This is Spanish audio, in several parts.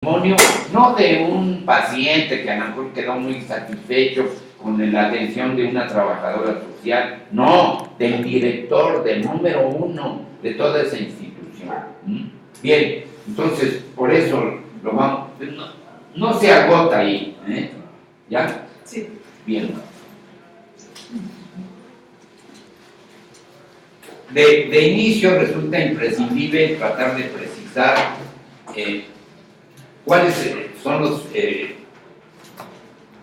testimonio, no de un paciente que a lo mejor quedó muy satisfecho con la atención de una trabajadora social, no, del director, del número uno de toda esa institución. Bien, entonces, por eso lo vamos, no se agota ahí, ¿ya? Sí. Bien. De inicio resulta imprescindible tratar de precisar cuáles son los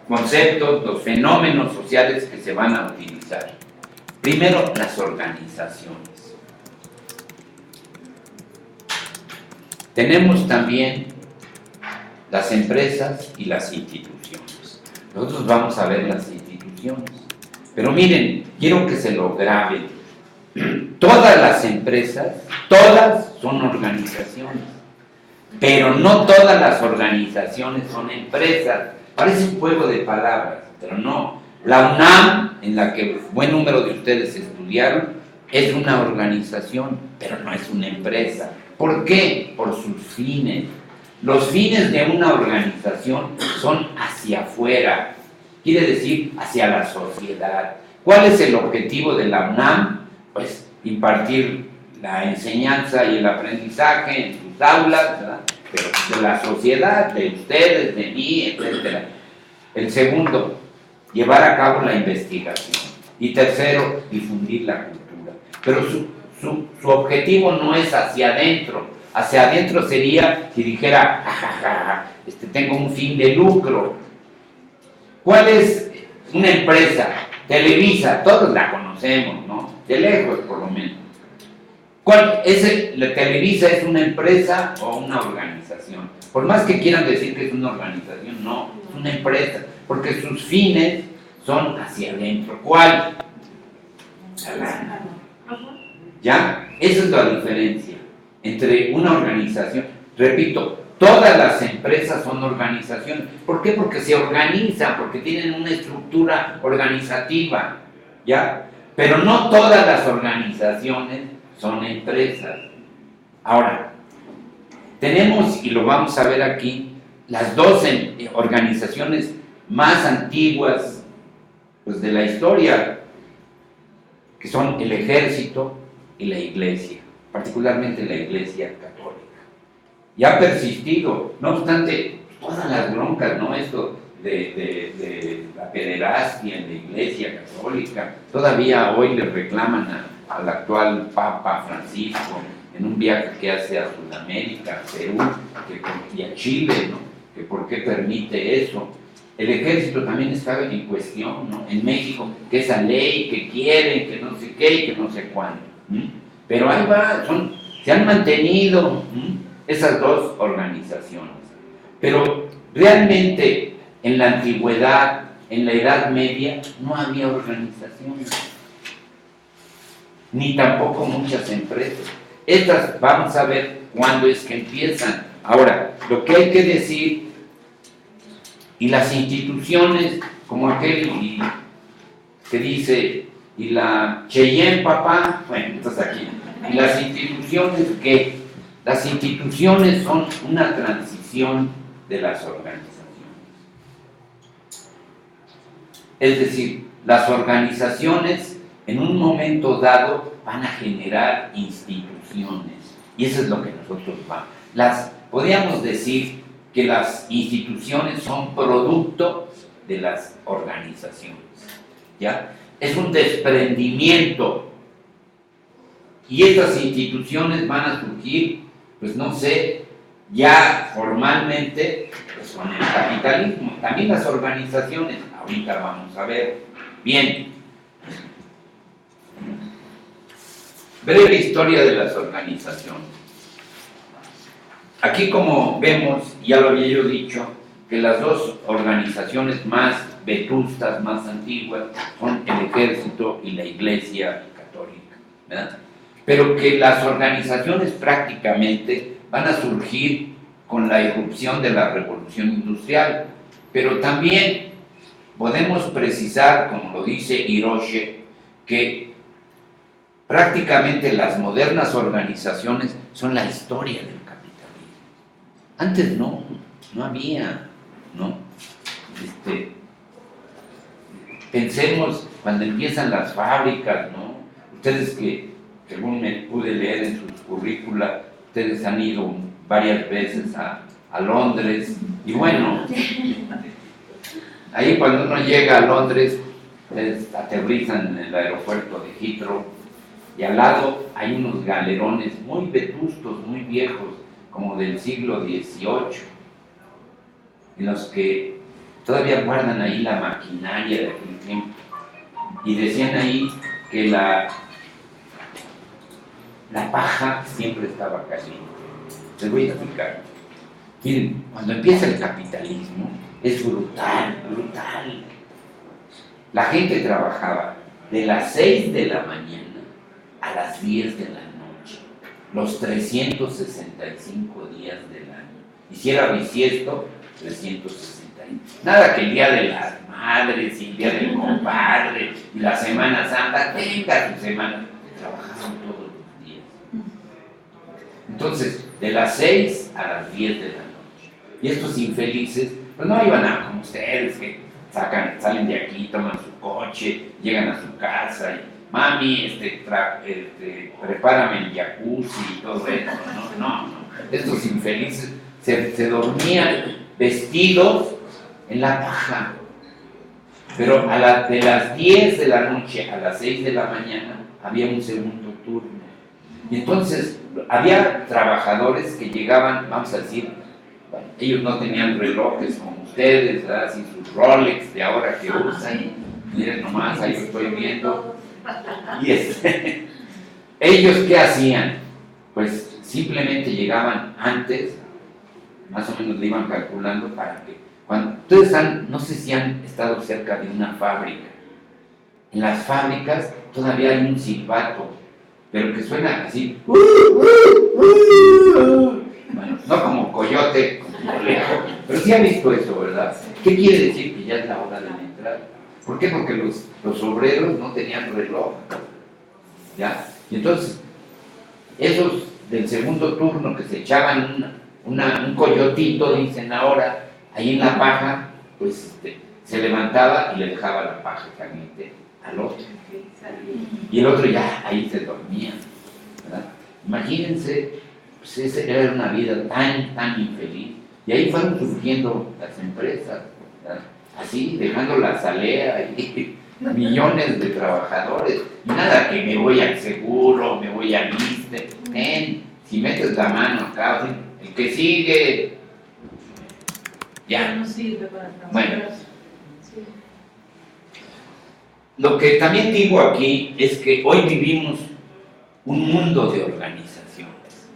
conceptos, los fenómenos sociales que se van a utilizar. Primero, las organizaciones. Tenemos también las empresas y las instituciones. Nosotros vamos a ver las instituciones. Pero miren, quiero que se lo graben. Todas las empresas, todas son organizaciones. Pero no todas las organizaciones son empresas. Parece un juego de palabras, pero no. La UNAM, en la que buen número de ustedes estudiaron, es una organización, pero no es una empresa. ¿Por qué? Por sus fines. Los fines de una organización son hacia afuera, quiere decir hacia la sociedad. ¿Cuál es el objetivo de la UNAM? Pues impartir la enseñanza y el aprendizaje en sus aulas, ¿verdad? Pero de la sociedad, de ustedes, de mí, etc. El segundo, llevar a cabo la investigación. Y tercero, difundir la cultura. Pero su objetivo no es hacia adentro. Hacia adentro sería si dijera, tengo un fin de lucro. ¿Cuál es una empresa? Televisa, todos la conocemos, ¿no? De lejos, por lo menos. ¿La Televisa es una empresa o una organización? Por más que quieran decir que es una organización, no, es una empresa, porque sus fines son hacia adentro. ¿Cuál? ¿Ya? Esa es la diferencia entre una organización. Repito, todas las empresas son organizaciones. ¿Por qué? Porque se organizan, porque tienen una estructura organizativa, ¿ya? Pero no todas las organizaciones son empresas. Ahora, tenemos, y lo vamos a ver aquí, las dos organizaciones más antiguas pues, de la historia, que son el ejército y la iglesia, particularmente la iglesia católica. Y ha persistido, no obstante, todas las broncas, ¿no? Esto de la pederastia en la iglesia católica, todavía hoy le reclaman al actual Papa Francisco en un viaje que hace a Sudamérica, a Perú y a Chile, ¿no? Que por qué permite eso. El ejército también está en cuestión, ¿no? En México, que esa ley que quieren, que no sé qué y que no sé cuándo. Pero ahí va, se han mantenido esas dos organizaciones. Pero realmente en la antigüedad, en la Edad Media, no había organizaciones, ni tampoco muchas empresas. Estas vamos a ver cuándo es que empiezan. Ahora, lo que hay que decir, y las instituciones, como aquel que dice, y la Cheyenne papá, bueno, entonces aquí, y las instituciones, ¿qué? Las instituciones son una transición de las organizaciones. Es decir, las organizaciones en un momento dado van a generar instituciones. Y eso es lo que nosotros vamos. Podríamos decir que las instituciones son producto de las organizaciones. ¿Ya? Es un desprendimiento. Y estas instituciones van a surgir, pues no sé, ya formalmente, pues con el capitalismo. También las organizaciones, ahorita vamos a ver. Bien. Breve historia de las organizaciones. Aquí, como vemos, ya lo había yo dicho, que las dos organizaciones más vetustas, más antiguas, son el ejército y la iglesia católica, ¿verdad? Pero que las organizaciones prácticamente van a surgir con la irrupción de la revolución industrial, pero también podemos precisar, como lo dice Hiroshi, que prácticamente las modernas organizaciones son la historia del capitalismo. Antes no. no había, ¿no? Pensemos cuando empiezan las fábricas, ¿no? Ustedes que, según me pude leer en sus currícula, ustedes han ido varias veces a Londres, y bueno, ahí cuando uno llega a Londres, aterrizan en el aeropuerto de Heathrow, y al lado hay unos galerones muy vetustos, muy viejos, como del siglo XVIII, en los que todavía guardan ahí la maquinaria de aquel tiempo. Y decían ahí que la paja siempre estaba caliente. Les voy a explicar. Miren, cuando empieza el capitalismo, es brutal, brutal. La gente trabajaba de las 6 de la mañana a las 10 de la noche, los 365 días del año. Y si era bisiesto, 360. Nada que el día de las madres y el día del compadre y la Semana Santa, venga tu semana. Trabajaban todos los días. Entonces, de las 6 a las 10 de la noche. Y estos infelices, pues no iban a como ustedes, que salen de aquí, toman su coche, llegan a su casa y mami, prepárame el jacuzzi y todo eso. No. Estos infelices se dormían vestidos en la paja. Pero de las 10 de la noche a las 6 de la mañana había un segundo turno. Y entonces había trabajadores que llegaban, vamos a decir, bueno, ellos no tenían relojes como ustedes, ¿verdad? Sin sus Rolex de ahora que usan. Miren nomás, ahí lo estoy viendo. Y ellos, ¿qué hacían? Pues simplemente llegaban antes, más o menos le iban calculando para que ustedes no sé si han estado cerca de una fábrica. En las fábricas todavía hay un silbato, pero que suena así. Bueno, no como coyote, como lejos, pero sí han visto eso, ¿verdad? ¿Qué quiere decir? Que ya es la hora de la entrada. ¿Por qué? Porque los obreros no tenían reloj. ¿Ya? Y entonces, esos del segundo turno que se echaban un coyotito, dicen ahora, ahí en la paja, pues se levantaba y le dejaba la paja caliente al otro. Y el otro ya ahí se dormía, ¿verdad? Imagínense, pues esa era una vida tan infeliz. Y ahí fueron surgiendo las empresas, ¿verdad? Así, dejando la salea y millones de trabajadores. Y nada que me voy al seguro, me voy al ISSSTE. Si metes la mano acá, ¿sí? El que sigue, ya. No sirve para bueno, lo que también digo aquí es que hoy vivimos un mundo de organizaciones.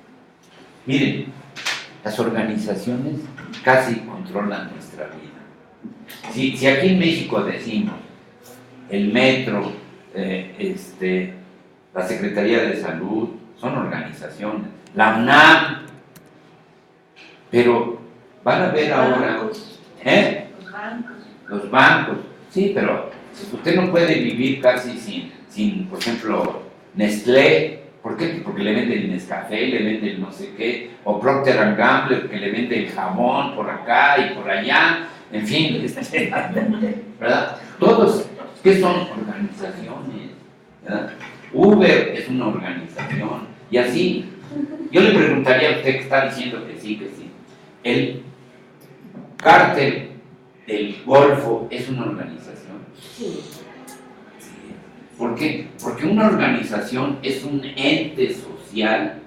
Miren, las organizaciones casi controlan nuestra vida. Si aquí en México decimos el metro, la Secretaría de Salud, son organizaciones, la UNAM, pero van a ver ahora, los bancos, sí, pero usted no puede vivir casi sin, por ejemplo, Nestlé. ¿Por qué? Porque le venden el Nescafé, le venden no sé qué, o Procter & Gamble, que le vende el jamón por acá y por allá, en fin, ¿verdad? Todos, ¿qué son organizaciones? ¿Verdad? Uber es una organización, y así, yo le preguntaría a usted que está diciendo que sí, ¿el cártel del Golfo es una organización? Sí. ¿Por qué? Porque una organización es un ente social,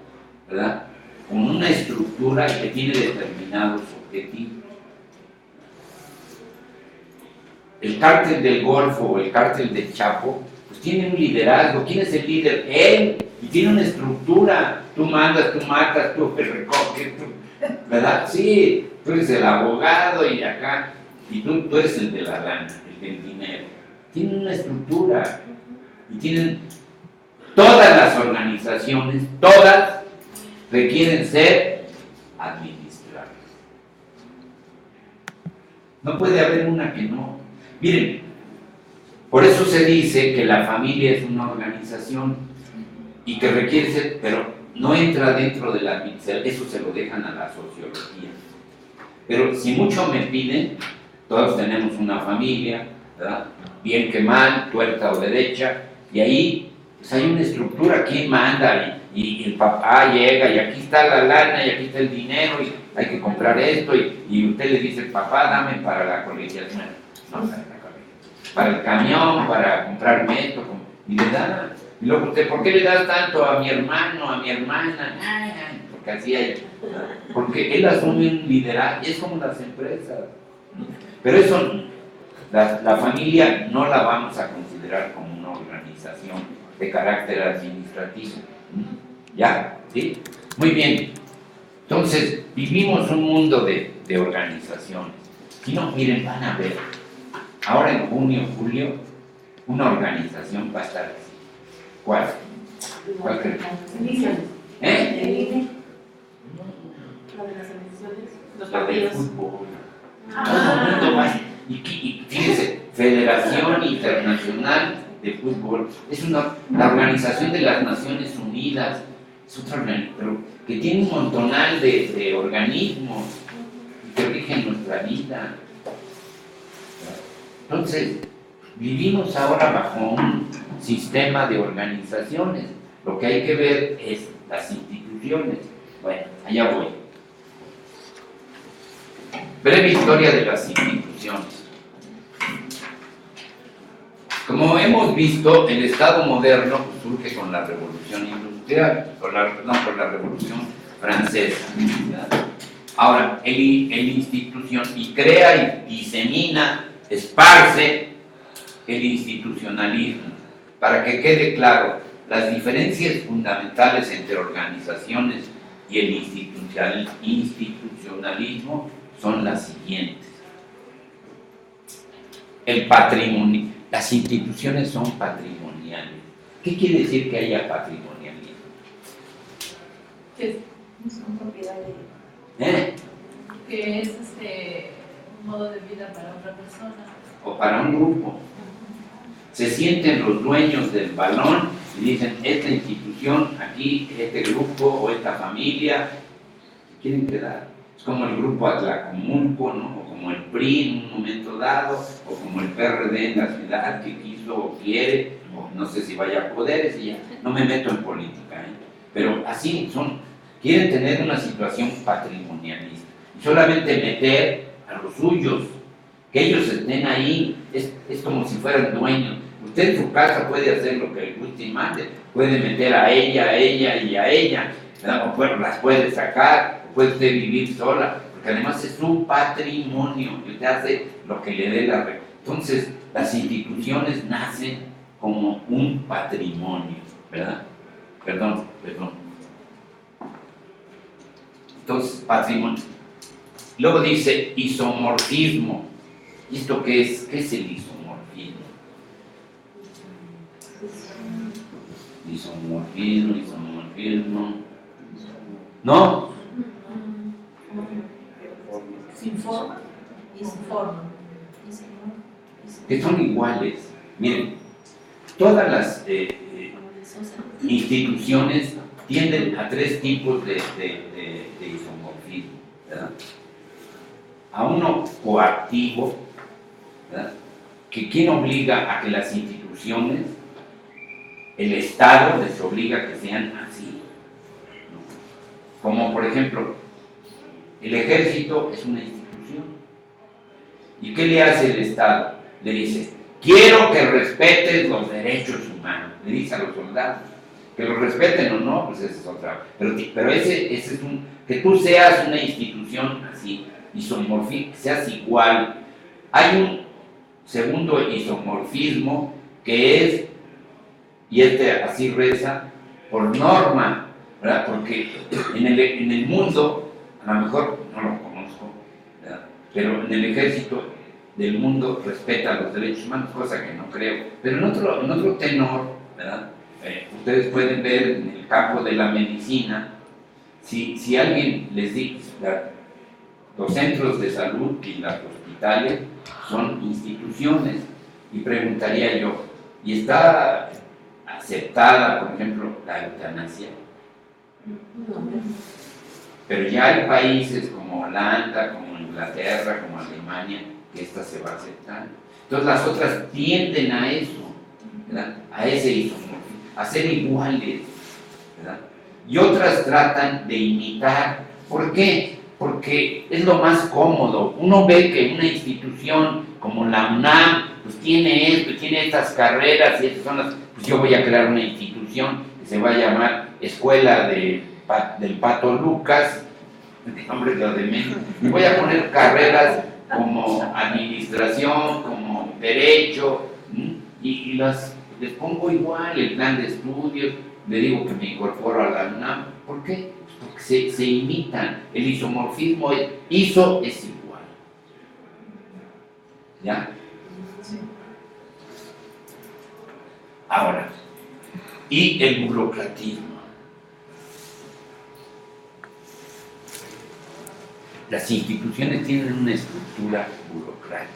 ¿verdad? Con una estructura que tiene determinados objetivos. El cártel del Golfo o el cártel del Chapo, pues tiene un liderazgo. ¿Quién es el líder? Él. Y tiene una estructura. Tú mandas, tú matas, tú recoges, ¿verdad? Sí, tú eres el abogado y acá, y tú eres el de la lana, el del dinero. Tienen una estructura. Y tienen, todas las organizaciones, todas requieren ser administradas. No puede haber una que no. Miren, por eso se dice que la familia es una organización y que requiere ser, pero no entra dentro de la administración, eso se lo dejan a la sociología. Pero si mucho me piden, todos tenemos una familia, ¿verdad? Bien que mal, tuerta o derecha, y ahí pues hay una estructura, quién manda, y el papá llega, y aquí está la lana, y aquí está el dinero, y hay que comprar esto, y usted le dice, papá, dame para la colegiación, no, para el camión, para comprarme esto, y le da. Y luego usted, ¿por qué le das tanto a mi hermano, a mi hermana? Ay, porque así hay. Porque él asume un liderazgo, y es como las empresas. Pero eso, la familia no la vamos a considerar como una organización de carácter administrativo. ¿Ya? ¿Sí? Muy bien. Entonces, vivimos un mundo de organizaciones. Si no, miren, van a ver, ahora en junio, julio, una organización va a estar así. ¿Cuál? ¿Cuál creen? ¿Eh? El INE. Lo de las elecciones. Los La del partidos. fútbol. Todo el mundo va. Y fíjense, Federación Internacional de Fútbol, es la Organización de las Naciones Unidas, es otra organización, pero que tiene un montonal de organismos que rigen nuestra vida. Entonces, vivimos ahora bajo un sistema de organizaciones. Lo que hay que ver es las instituciones. Bueno, allá voy. Breve historia de las instituciones. Como hemos visto, el Estado moderno surge con la Revolución Industrial, con la Revolución Francesa, ¿verdad? Ahora, el institución, y crea y disemina, esparce el institucionalismo. Para que quede claro, las diferencias fundamentales entre organizaciones y el institucionalismo son las siguientes. El patrimonio. Las instituciones son patrimoniales. ¿Qué quiere decir que haya patrimonialismo? Que son propiedades. Que es un modo de vida para otra persona. O para un grupo. Se sienten los dueños del balón y dicen, esta institución, aquí, este grupo o esta familia, quieren quedar. Es como el grupo Atlacomulco, ¿no? O como el PRI en un momento dado, o como el PRD en la ciudad que quiso o quiere, o no sé si vaya a poder, ese ya, no me meto en política, pero así son, quieren tener una situación patrimonialista, y solamente meter a los suyos, que ellos estén ahí, es como si fueran dueños. Usted en su casa puede hacer lo que le guste y mande, puede meter a ella y a ella, ¿verdad? O las puede sacar, o puede usted vivir sola, porque además es su patrimonio, y usted hace lo que le dé la regla. Entonces, las instituciones nacen como un patrimonio, ¿verdad? Perdón. Entonces, patrimonio. Luego dice isomorfismo. ¿Y esto qué es? ¿Qué es el isomorfismo? Isomorfismo. ¿No? Sin forma y sin forma. Que son iguales. Miren, todas las instituciones tienden a tres tipos de isomorfismo, ¿verdad? A uno coactivo, ¿verdad? Que quien obliga a que las instituciones, el Estado les obliga a que sean así, ¿no? Como por ejemplo, el ejército es una institución. ¿Y qué le hace el Estado? Le dice, quiero que respetes los derechos humanos. Le dice a los soldados, que los respeten o no, pues esa es otra. Pero ese es que tú seas una institución así, isomorfismo, que seas igual. Hay un segundo isomorfismo que es, y así reza, por norma, ¿verdad? Porque en el mundo, a lo mejor no lo conozco, ¿verdad? Pero en el ejército del mundo respeta los derechos humanos, cosa que no creo. Pero en otro tenor, ¿verdad? Ustedes pueden ver en el campo de la medicina, si alguien les dice, los centros de salud y los hospitales son instituciones, y preguntaría yo, ¿y está aceptada, por ejemplo, la eutanasia? Pero ya hay países como Holanda, como Inglaterra, como Alemania, que esta se va aceptando. Entonces las otras tienden a eso, ¿verdad? A ese isomorfismo, a ser iguales, ¿verdad? Y otras tratan de imitar. ¿Por qué? Porque es lo más cómodo. Uno ve que una institución como la UNAM, pues tiene esto, tiene estas carreras y estas son las, pues yo voy a crear una institución que se va a llamar Escuela del Pato Lucas, el nombre es lo de menos, y voy a poner carreras como administración, como derecho, y les pongo igual el plan de estudios, le digo que me incorporo a la UNAM. ¿Por qué? Pues porque se imitan. El isomorfismo es igual. ¿Ya? Sí. Ahora, y el burocratismo. Las instituciones tienen una estructura burocrática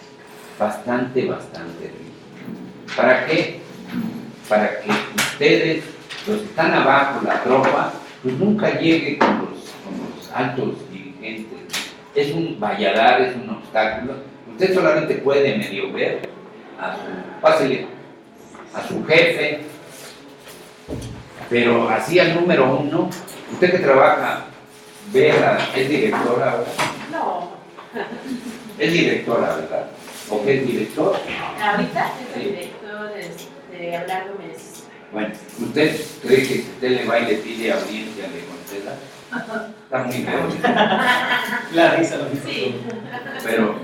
bastante rígida. ¿Para qué? Para que ustedes, los que están abajo, la tropa, pues nunca llegue con los altos dirigentes. Es un valladar, es un obstáculo. Usted solamente puede medio ver pásele a su jefe, pero así al número uno, usted que trabaja, es directora ahora. No. Es directora, ¿verdad? ¿O qué es director? Ahorita es el Sí. director de Abelardo Meneses. Bueno, ¿usted cree que si usted le va y le pide audiencia, le conceda? Está muy bien. La risa lo dice. Sí. Pero,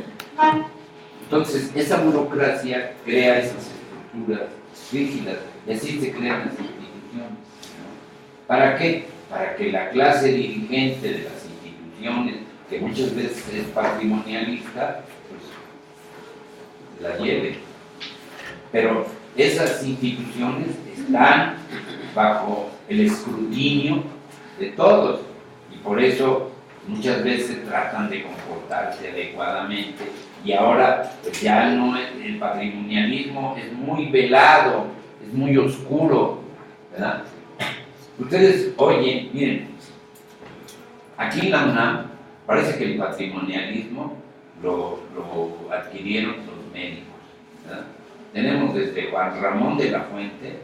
entonces, esa burocracia crea esas estructuras rígidas y así se crean las instituciones, ¿no? ¿Para qué? Para que la clase dirigente de las instituciones, que muchas veces es patrimonialista, pues la lleve. Pero esas instituciones están bajo el escrutinio de todos y por eso muchas veces tratan de comportarse adecuadamente y ahora pues ya no el patrimonialismo es muy velado, es muy oscuro, ¿verdad? Ustedes oyen, miren, aquí en la UNAM parece que el patrimonialismo lo adquirieron los médicos, ¿verdad? Tenemos desde Juan Ramón de la Fuente,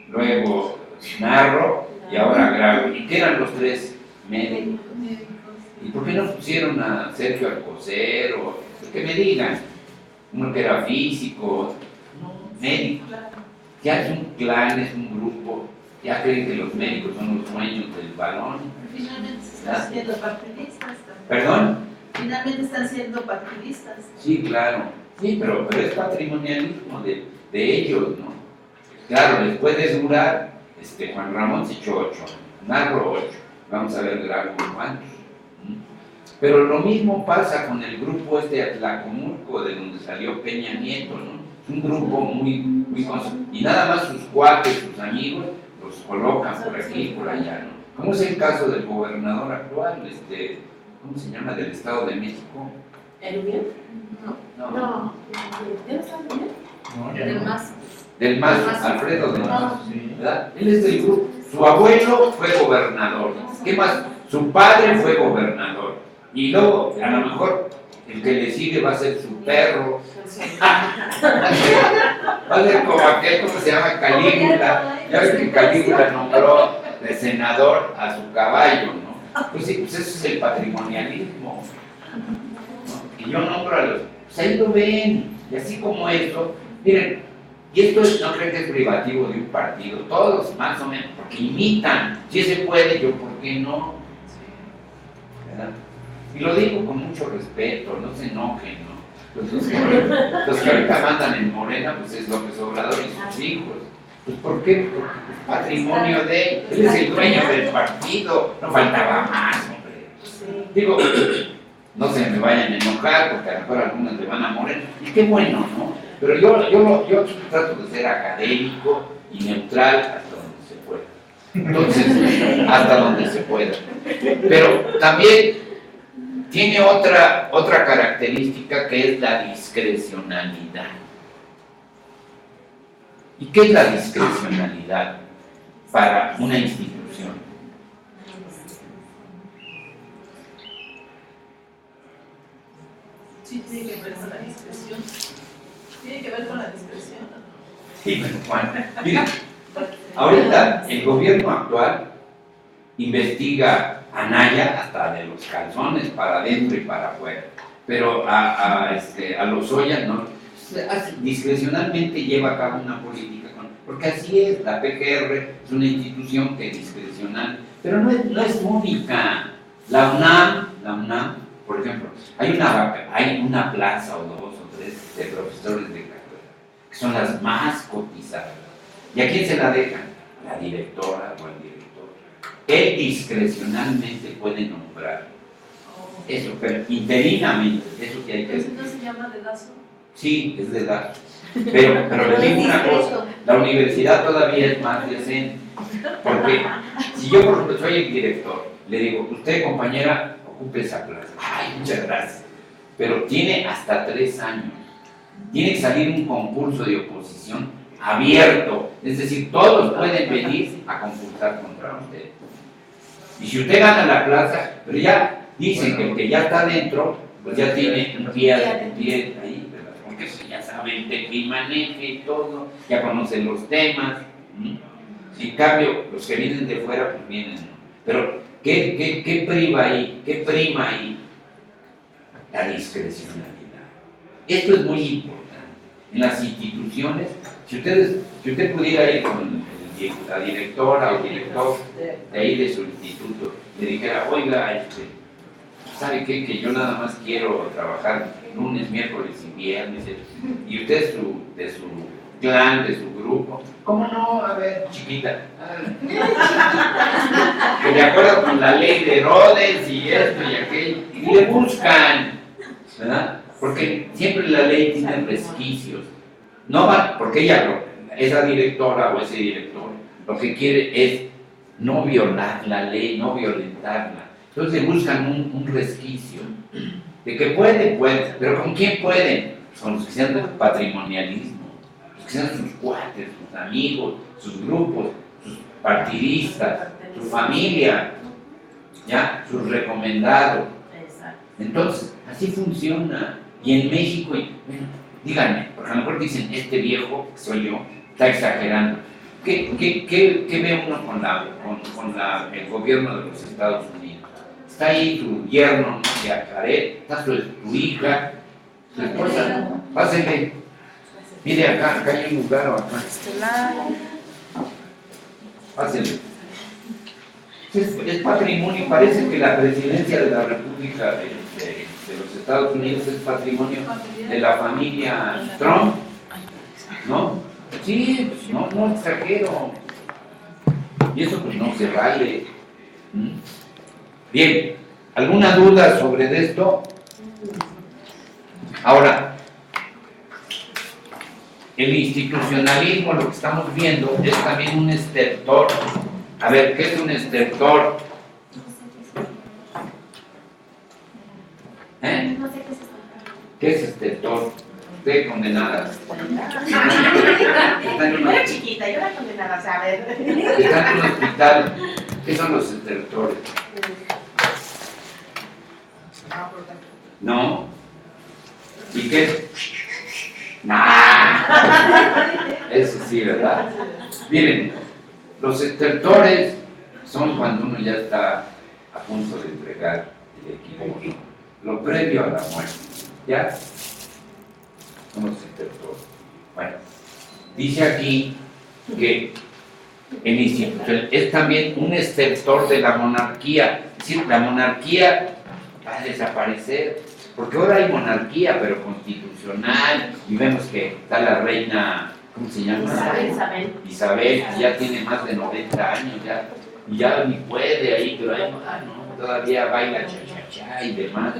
luego Narro y ahora Grau. ¿Y qué eran los tres médicos? ¿Y por qué no pusieron a Sergio Alcocer o que me digan? Uno que era físico, médico. Ya es un clan, es un grupo, ya creen que los médicos son los dueños del balón. Finalmente están siendo partidistas también. ¿Perdón? Finalmente están siendo partidistas. Sí, claro. Sí, pero es patrimonialismo de ellos, ¿no? Claro, les puede durar, Juan Ramón se echó 8, Narro 8, vamos a ver Grau cuántos. Pero lo mismo pasa con el grupo Atlacomulco, de donde salió Peña Nieto, ¿no? Es un grupo muy y nada más sus cuates, sus amigos, los colocan por aquí, por allá, ¿no? ¿Cómo es el caso del gobernador actual, ¿cómo se llama? Del Estado de México? ¿Erubiel? No, No. ¿Ya está bien? No, ya del no. más. Del Mazo, Alfredo del Mazo, Sí. ¿verdad? Él es del grupo. Su abuelo fue gobernador. ¿Qué más? Su padre fue gobernador. Y luego, a lo mejor, el que le sigue va a ser su perro. Va a ser como aquel, ¿cómo se llama? Calígula. Ya ves que Calígula nombró de senador a su caballo, ¿no? Pues sí, pues eso es el patrimonialismo, ¿no? Y yo nombro a los. Pues ahí lo ven. Y así como eso, miren. Y esto no creo que es privativo de un partido, todos más o menos, porque imitan. Si se puede, yo, ¿por qué no? ¿Verdad? Y lo digo con mucho respeto, no se enojen, ¿no? Los que ahorita mandan en Morena, pues es López Obrador y sus hijos. Pues ¿por qué? Porque es patrimonio de él, él es el dueño del partido, no faltaba más, hombre. Digo, no se me vayan a enojar, porque a lo mejor algunos le van a morir, y qué bueno, ¿no? Pero yo aquí trato de ser académico y neutral hasta donde se pueda. Entonces, hasta donde se pueda. Pero también tiene otra característica que es la discrecionalidad. ¿Y qué es la discrecionalidad para una institución? Sí, tiene que ver con la discreción. Tiene que ver con la discreción. Sí, pero Juan, mira, ahorita el gobierno actual investiga a Naya hasta de los calzones para adentro y para afuera, pero a Lozoya no, discrecionalmente lleva a cabo una política, porque así es, la PGR es una institución que es discrecional, pero no es única. La UNAM, por ejemplo, hay una plaza o dos o tres de profesores de carrera, que son las más cotizadas. ¿Y a quién se la dejan? A la directora o al director. Él discrecionalmente puede nombrar. Eso, pero interinamente, eso que hay que hacer. ¿No se llama dedazo? Sí, es de edad. Pero les digo una cosa, la universidad todavía es más decente. Porque si yo, por ejemplo, soy el director, le digo, usted, compañera, ocupe esa plaza. Ay, muchas gracias. Pero tiene hasta 3 años. Tiene que salir un concurso de oposición abierto. Es decir, todos pueden venir a concursar contra usted. Y si usted gana la plaza, pero ya dicen que el que ya está dentro, pues ya tiene un pie ahí, ¿verdad? Porque ya sabe el tejimaneje y todo, ya conocen los temas. En cambio, los que vienen de fuera, pues vienen. Pero, ¿qué priva ahí? ¿Qué prima ahí? La discrecionalidad. Esto es muy importante. En las instituciones, si usted pudiera ir con la directora o director de ahí de su instituto, le dijera, oiga, ¿sabe qué? Que yo nada más quiero trabajar lunes, miércoles y viernes, y usted de su clan, de su grupo, ¿cómo no? A ver, chiquita, que de acuerdo con la ley de Herodes y esto y aquello, y le buscan, ¿verdad? Porque siempre la ley tiene resquicios. No va, porque esa directora o ese director, lo que quiere es no violar la ley, no violentarla. Entonces buscan un resquicio de que pueden, pero ¿con quién pueden? Con los que sean del patrimonialismo, los que sean sus cuates, sus amigos, sus grupos, sus partidistas, su familia, ¿ya? Sus recomendados. Entonces, así funciona. Y en México, bueno, díganme, porque a lo mejor dicen, este viejo, que soy yo, está exagerando. ¿Qué ve uno con el gobierno de los Estados Unidos? Está ahí tu yerno, ¿no? Jared, está tu hija, su esposa, pásenle. Mire acá hay un lugar o acá. Pásenle. Es patrimonio, parece que la presidencia de la República de los Estados Unidos es patrimonio de la familia Trump, ¿no? Sí, pues no exagero. Y eso pues no se vale. Bien, ¿alguna duda sobre esto? Ahora, el institucionalismo, lo que estamos viendo, es también un estertor. A ver, ¿qué es un estertor? ¿Qué es estertor? Usted condenada. Yo era chiquita, yo era condenada, a ver. Está en un hospital. ¿Qué son los estertores? ¿No? ¿Y qué? Eso sí, ¿verdad? Miren, los estertores son cuando uno ya está a punto de entregar el equipo, lo previo a la muerte. ¿Ya? Son los estertores. Bueno, dice aquí que el institucional es también un estertor de la monarquía. Es decir, la monarquía va a desaparecer, porque ahora hay monarquía, pero constitucional, y vemos que está la reina, ¿cómo se llama? Isabel, que ya tiene más de 90 años, y ya ni puede ahí, pero ahí, no, todavía baila cha-cha-cha y demás.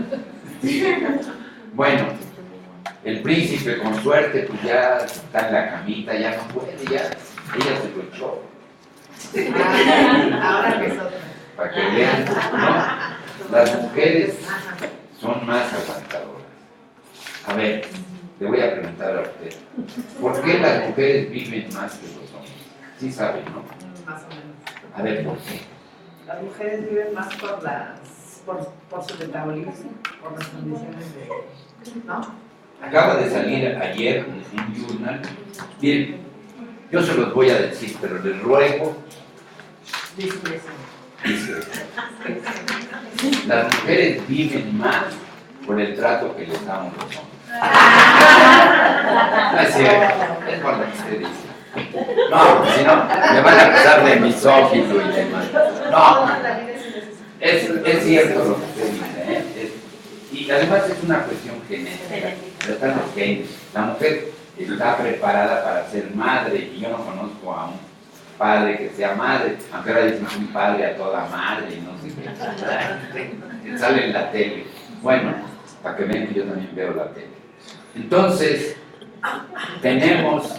Bueno, el príncipe con suerte, pues ya está en la camita, ya no puede, ya, ella se lo echó. Ahora que son. Para que vean, ¿no? Las mujeres son más aguantadoras. A ver, le voy a preguntar a usted, ¿por qué las mujeres viven más que los hombres? Sí saben, ¿no? Más o menos. A ver, ¿por qué? Las mujeres viven más por las por su metabolismo, por las condiciones de, ¿no? Acaba de salir ayer en un journal. Miren, yo se los voy a decir, pero les ruego, dice, las mujeres viven más por el trato que les damos los hombres. No es cierto, es por lo que usted dice. No, porque si no, me van a acusar de misógino y demás. No, es cierto lo que usted dice, ¿eh? Y además es una cuestión genética. Están los genes. La mujer está preparada para ser madre, y yo no conozco a un padre que sea madre, aunque ahora dicen un padre a toda madre, no sé qué, sale en la tele. Bueno, para que vean que yo también veo la tele. Entonces, tenemos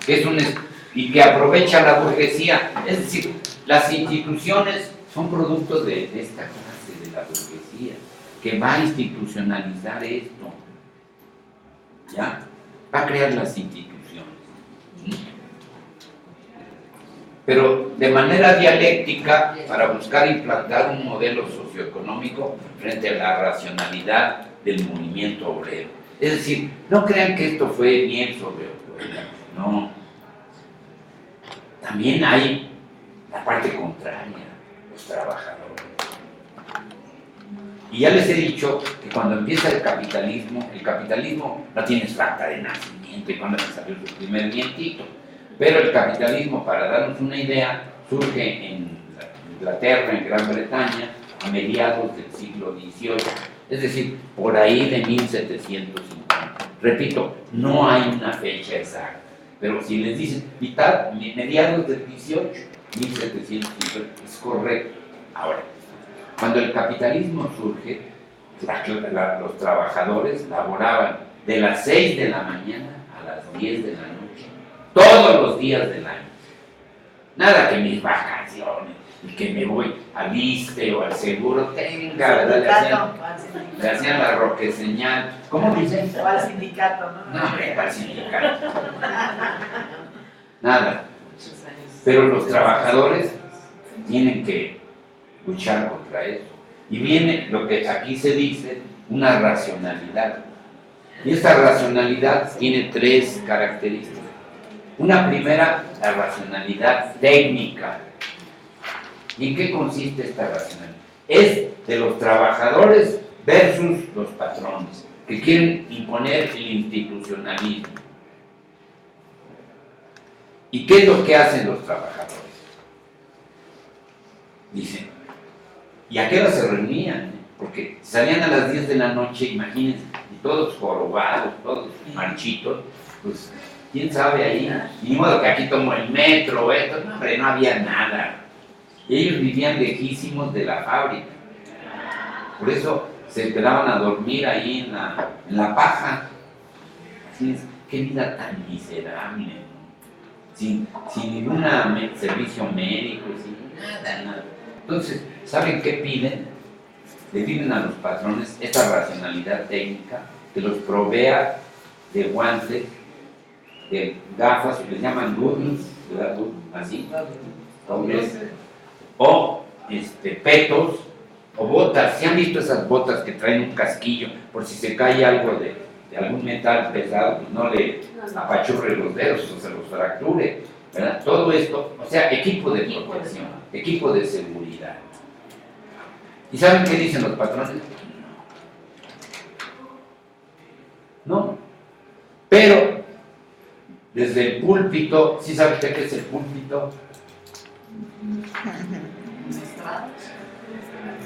que es y que aprovecha la burguesía, es decir, las instituciones son producto de esta clase de la burguesía, que va a institucionalizar esto, ¿ya? Va a crear las instituciones. Pero de manera dialéctica, para buscar implantar un modelo socioeconómico frente a la racionalidad del movimiento obrero. Es decir, no crean que esto fue miel sobre hojuelas, no. También hay la parte contraria, los trabajadores. Y ya les he dicho que cuando empieza el capitalismo no tiene su acta de nacimiento y cuando salió su primer dientito. Pero el capitalismo, para darnos una idea, surge en Inglaterra, en Gran Bretaña, a mediados del siglo XVIII, es decir, por ahí de 1750. Repito, no hay una fecha exacta, pero si les dicen mediados del XVIII, 1750, es correcto. Ahora, cuando el capitalismo surge, los trabajadores laboraban de las 6 de la mañana a las 10 de la noche, todos los días del año. Nada que mis vacaciones y que me voy al ISSSTE o al seguro tenga, ¿verdad? Le hacían la roqueseñal. ¿Cómo dicen? O al sindicato, ¿no? No, hombre, al sindicato. Nada. Pero los trabajadores tienen que luchar contra eso. Y viene lo que aquí se dice, una racionalidad. Y esta racionalidad tiene 3 características. Una primera, la racionalidad técnica. ¿Y en qué consiste esta racionalidad? Es de los trabajadores versus los patrones, que quieren imponer el institucionalismo. ¿Y qué es lo que hacen los trabajadores? Dicen, ¿y a qué hora se reunían? Porque salían a las 10 de la noche, imagínense, y todos jorobados, todos marchitos, pues quién sabe ahí, ni modo que aquí tomo el metro, esto, no, hombre, no había nada. Y ellos vivían lejísimos de la fábrica. Por eso se quedaban a dormir ahí en la paja. Así es, qué vida tan miserable, ¿no? Sin ningún servicio médico, sin nada. Entonces, ¿saben qué piden? Le piden a los patrones esta racionalidad técnica que los provea de guantes, de gafas, les llaman goodies, ¿verdad? Así, dobles, o petos, o botas. ¿Sí han visto esas botas que traen un casquillo por si se cae algo de algún metal pesado, pues no le apachurre los dedos o se los fracture, ¿verdad? Todo esto, o sea, equipo de protección, equipo de seguridad. ¿Y saben qué dicen los patrones? No. Pero, desde el púlpito, ¿sí sabe usted qué es el púlpito?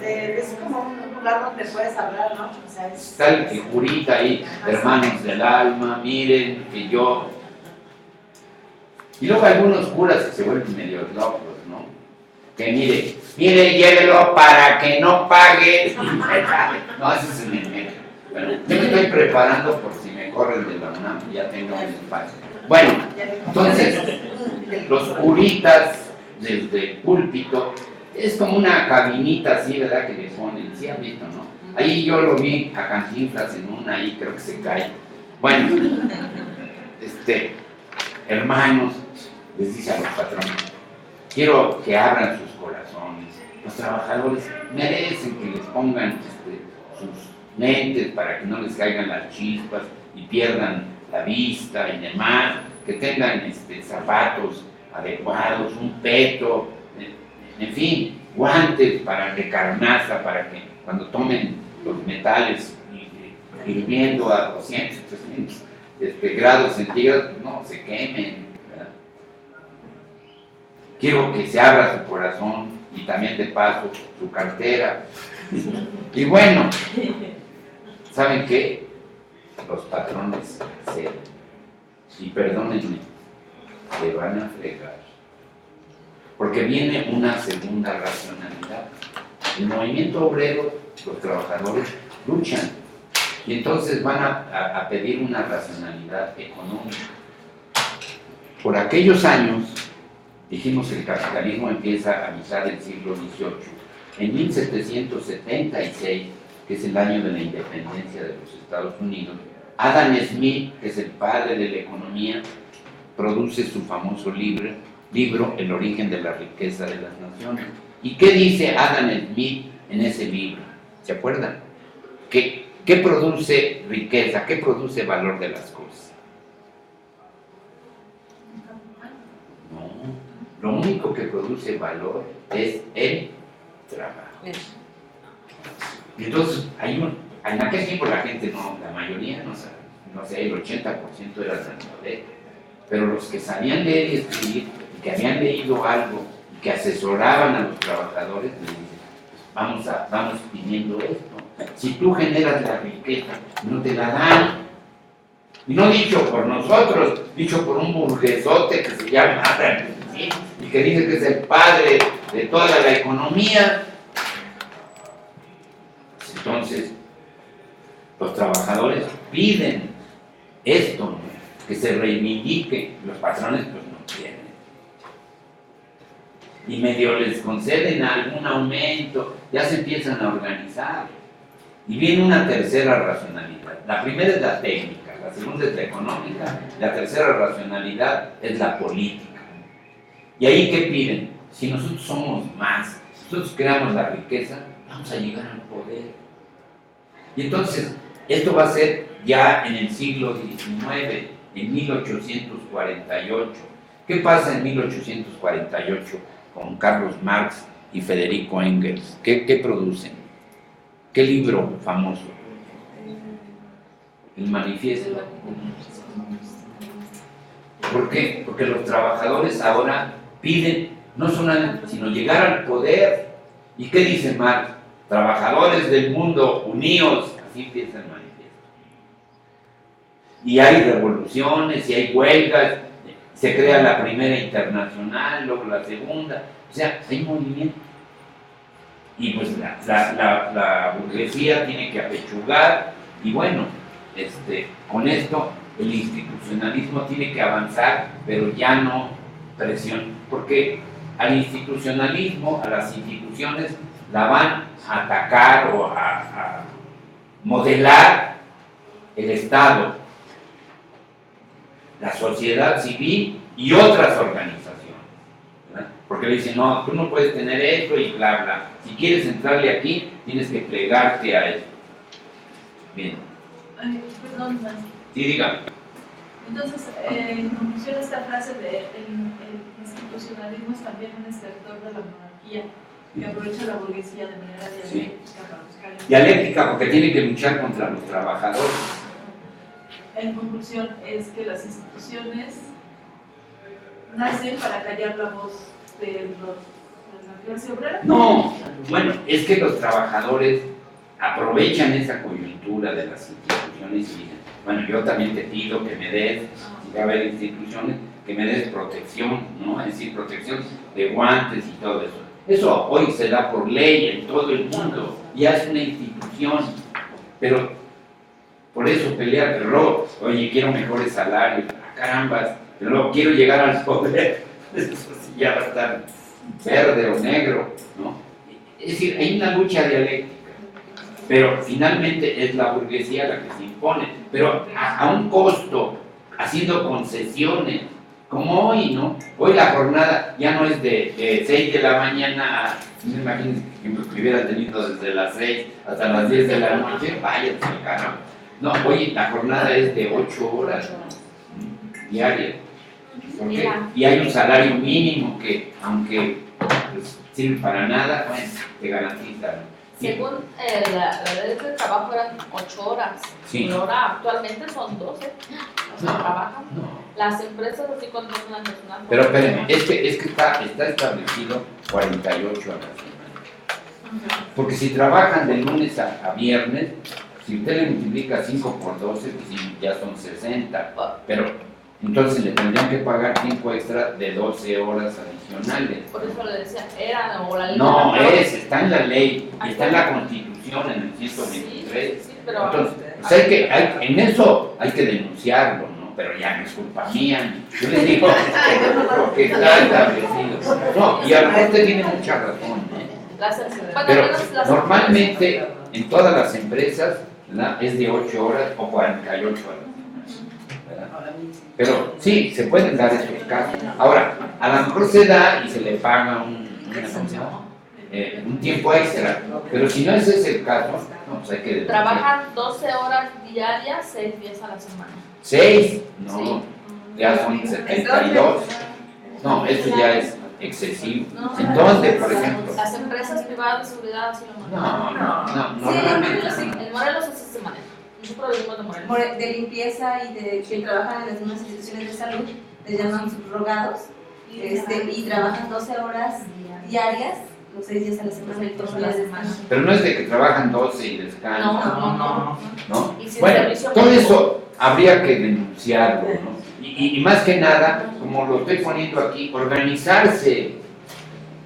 Es como un lugar donde puedes hablar, ¿no? O sea, Está el figurita ahí, hermanos del alma, miren que yo... Y luego algunos curas que se vuelven medio locos, ¿no? Que mire, llévelo para que no pague. No, eso es en el medio. Bueno, yo me estoy preparando por si me corren de la UNAM, ya tengo un espacio. Bueno, entonces, los curitas desde el púlpito, es como una cabinita así, ¿verdad? Que le ponen, ¿sí han visto, no? Ahí yo lo vi a Cantinflas en una, ahí creo que se cae. Bueno, hermanos, les dice a los patrones, quiero que abran sus corazones, los trabajadores merecen que les pongan sus lentes para que no les caigan las chispas y pierdan la vista y demás, que tengan zapatos adecuados, un peto, en fin, guantes para de carnaza, para que cuando tomen los metales hirviendo a 200, 300 grados centígrados, no se quemen, ¿verdad? Quiero que se abra su corazón y también de paso su cartera. Y bueno, ¿saben qué? Los patrones y perdónenme, se van a fregar. Porque viene una segunda racionalidad. El movimiento obrero, los trabajadores luchan y entonces van a pedir una racionalidad económica. Por aquellos años, dijimos que el capitalismo empieza a mitad del siglo XVIII. En 1776, que es el año de la independencia de los Estados Unidos, Adam Smith, que es el padre de la economía, produce su famoso libro El origen de la riqueza de las naciones. ¿Y qué dice Adam Smith en ese libro? ¿Se acuerdan? ¿Qué produce riqueza? ¿Qué produce valor de las cosas? No, lo único que produce valor es el trabajo. Entonces, en aquel tiempo la gente la mayoría no sé, el 80% era analfabeto, pero los que sabían leer y escribir, y que habían leído algo, y que asesoraban a los trabajadores, les dicen, vamos pidiendo esto. Si tú generas la riqueza, no te la dan. Y no dicho por nosotros, dicho por un burguesote que se llama Adam Smith, y que dice que es el padre de toda la economía. Entonces, los trabajadores piden esto, ¿no? Que se reivindique. Los patrones pues no quieren. Y medio les conceden algún aumento, ya se empiezan a organizar. Y viene una tercera racionalidad. La primera es la técnica, la segunda es la económica, la tercera racionalidad es la política. ¿Y ahí qué piden? Si nosotros somos más, nosotros creamos la riqueza, vamos a llegar al poder. Y entonces, esto va a ser ya en el siglo XIX, en 1848. ¿Qué pasa en 1848 con Carlos Marx y Federico Engels? ¿Qué producen? ¿Qué libro famoso? El Manifiesto. ¿Por qué? Porque los trabajadores ahora piden no solamente, sino llegar al poder. ¿Y qué dice Marx? Trabajadores del mundo, uníos. Así empieza el manifiesto. Y hay revoluciones, y hay huelgas, se crea la primera internacional, luego la segunda. O sea, hay movimiento. Y pues la burguesía tiene que apechugar, y bueno, con esto el institucionalismo tiene que avanzar, pero ya no presión, porque al institucionalismo, a las instituciones, la van a atacar o a modelar el Estado, la sociedad civil y otras organizaciones, ¿verdad? Porque le dicen, no, tú no puedes tener esto y bla, bla. Si quieres entrarle aquí, tienes que plegarte a esto. Bien. Perdón, Sí, dígame. entonces, en conclusión, esta frase de el institucionalismo es también un extractor de la monarquía que aprovecha la burguesía de manera dialéctica para buscar... Dialéctica, porque tiene que luchar contra los trabajadores. En conclusión, es que las instituciones nacen para callar la voz de la clase obrera. No, bueno, es que los trabajadores aprovechan esa coyuntura de las instituciones y dicen, bueno, yo también te pido que me des, si va a haber instituciones, que me des protección, ¿no? Es decir, protección de guantes y todo eso. Eso hoy se da por ley en todo el mundo, ya es una institución, pero por eso pelear, pero luego, oye, quiero mejores salarios, carambas, pero luego quiero llegar al poder, eso sí ya va a estar verde o negro, ¿no? Es decir, hay una lucha dialéctica, pero finalmente es la burguesía la que se impone, pero a un costo, haciendo concesiones, como hoy, ¿no? Hoy la jornada ya no es de 6 de la mañana a, no me imagino que hubiera tenido desde las 6 hasta las 10 de la noche, váyanse al carajo. No, hoy la jornada es de 8 horas diarias. ¿Por qué? Y hay un salario mínimo que, aunque pues, sirve para nada, bueno, te garantiza. Según la ley de trabajo eran 8 horas. Sí. Y ahora actualmente son 12. O sea, No, trabajan. no. Las empresas así contratan al personal. Pero espérenme, es que está establecido 48 a la semana. Porque si trabajan de lunes a viernes, si usted le multiplica 5 por 12, pues sí, ya son 60. Pero entonces le tendrían que pagar tiempo extra de 12 horas adicionales. Por eso le decía, era o la ley. No, de la está en la ley y está en la Constitución, en el 123. Sí, pero Entonces, pues en eso hay que denunciarlo, ¿no? Pero ya no es culpa mía. Yo les digo, porque está establecido. No, y a lo mejor usted tiene mucha razón, ¿eh? Pero normalmente en todas las empresas, ¿verdad?, es de 8 horas o 48 horas. ¿Verdad? Pero sí, se pueden dar estos casos. Ahora, a lo mejor se da y se le paga un tiempo extra, pero si no ese es el caso, no, pues hay que denunciar. Trabajan 12 horas diarias, 6 días a la semana. 6, no, Sí. ya son 72. No, eso ya es excesivo. No, ¿En dónde, por ejemplo? Las empresas privadas de seguridad así lo No, manejan. normalmente. En Morelos así se maneja. Nosotros vivimos de Morelos. De limpieza y de que trabajan en las mismas instituciones de salud, les llaman subrogados, y trabajan 12 horas diarias, los 6 días a la semana, y todos los días descansan. Pero no es de que trabajan 12 y descansan, No. ¿no? Y sin Bueno, servicio todo médico. eso habría que denunciarlo, ¿no? Y más que nada, como lo estoy poniendo aquí, organizarse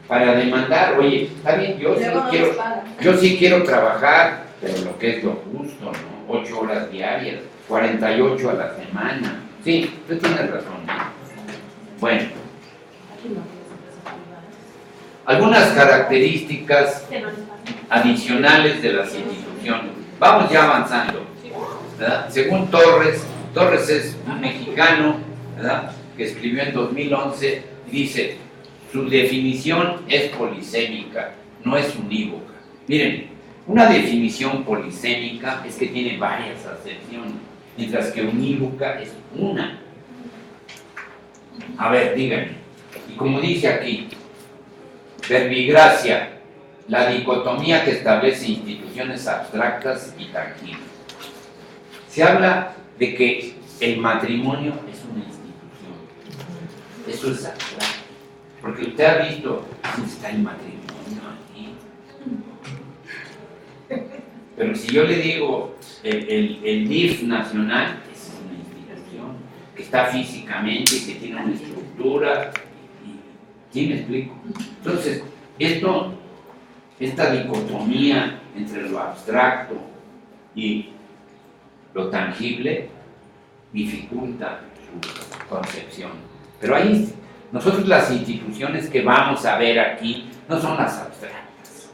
para demandar, oye, está bien, yo sí quiero trabajar, pero lo que es lo justo, ¿no? 8 horas diarias, 48 a la semana. Sí, usted tiene razón. Bueno, algunas características adicionales de las instituciones. Vamos ya avanzando, ¿verdad? Según Torres es un mexicano, ¿verdad?, que escribió en 2011, dice, su definición es polisémica, no es unívoca. Miren, una definición polisémica es que tiene varias acepciones, mientras que unívoca es una. A ver, díganme, y como dice aquí, verbigracia, la dicotomía que establece instituciones abstractas y tangibles. Se habla de que el matrimonio es una institución. Eso es abstracto. Porque usted ha visto cómo está el matrimonio aquí. Pero si yo le digo el DIF nacional, es una institución que está físicamente, que tiene una estructura. ¿Sí me explico? Entonces, esta dicotomía entre lo abstracto y lo tangible dificulta su concepción. Pero ahí, nosotros las instituciones que vamos a ver aquí no son las abstractas,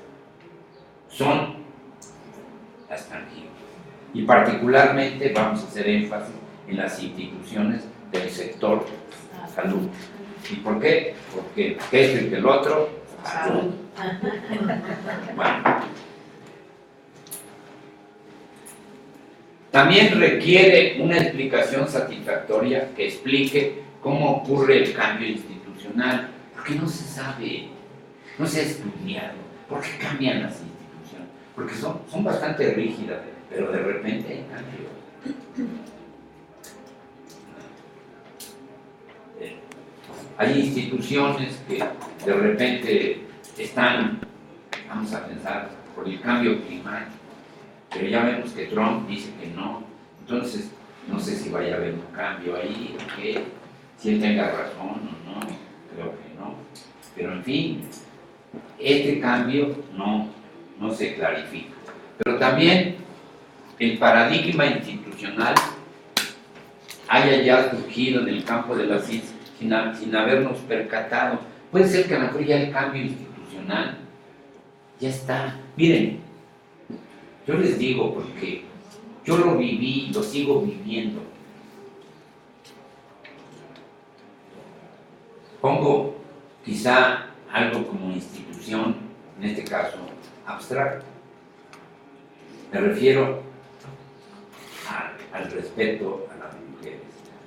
son las tangibles. Y particularmente vamos a hacer énfasis en las instituciones del sector salud. ¿Y por qué? Porque esto y que el otro, salud. Bueno. También requiere una explicación satisfactoria que explique cómo ocurre el cambio institucional, porque no se sabe, no se ha estudiado. ¿Por qué cambian las instituciones? Porque son bastante rígidas, pero de repente hay cambio. Hay instituciones que de repente están, vamos a pensar, por el cambio climático, pero ya vemos que Trump dice que no, entonces no sé si vaya a haber un cambio ahí, o qué, si él tenga razón o no, creo que no, pero en fin, este cambio no se clarifica. Pero también el paradigma institucional haya ya surgido en el campo de la ciencia sin habernos percatado. Puede ser que a lo mejor ya el cambio institucional ya está. Miren, yo les digo porque yo lo viví, lo sigo viviendo. pongo quizá algo como institución, en este caso abstracto. Me refiero al respeto a las mujeres,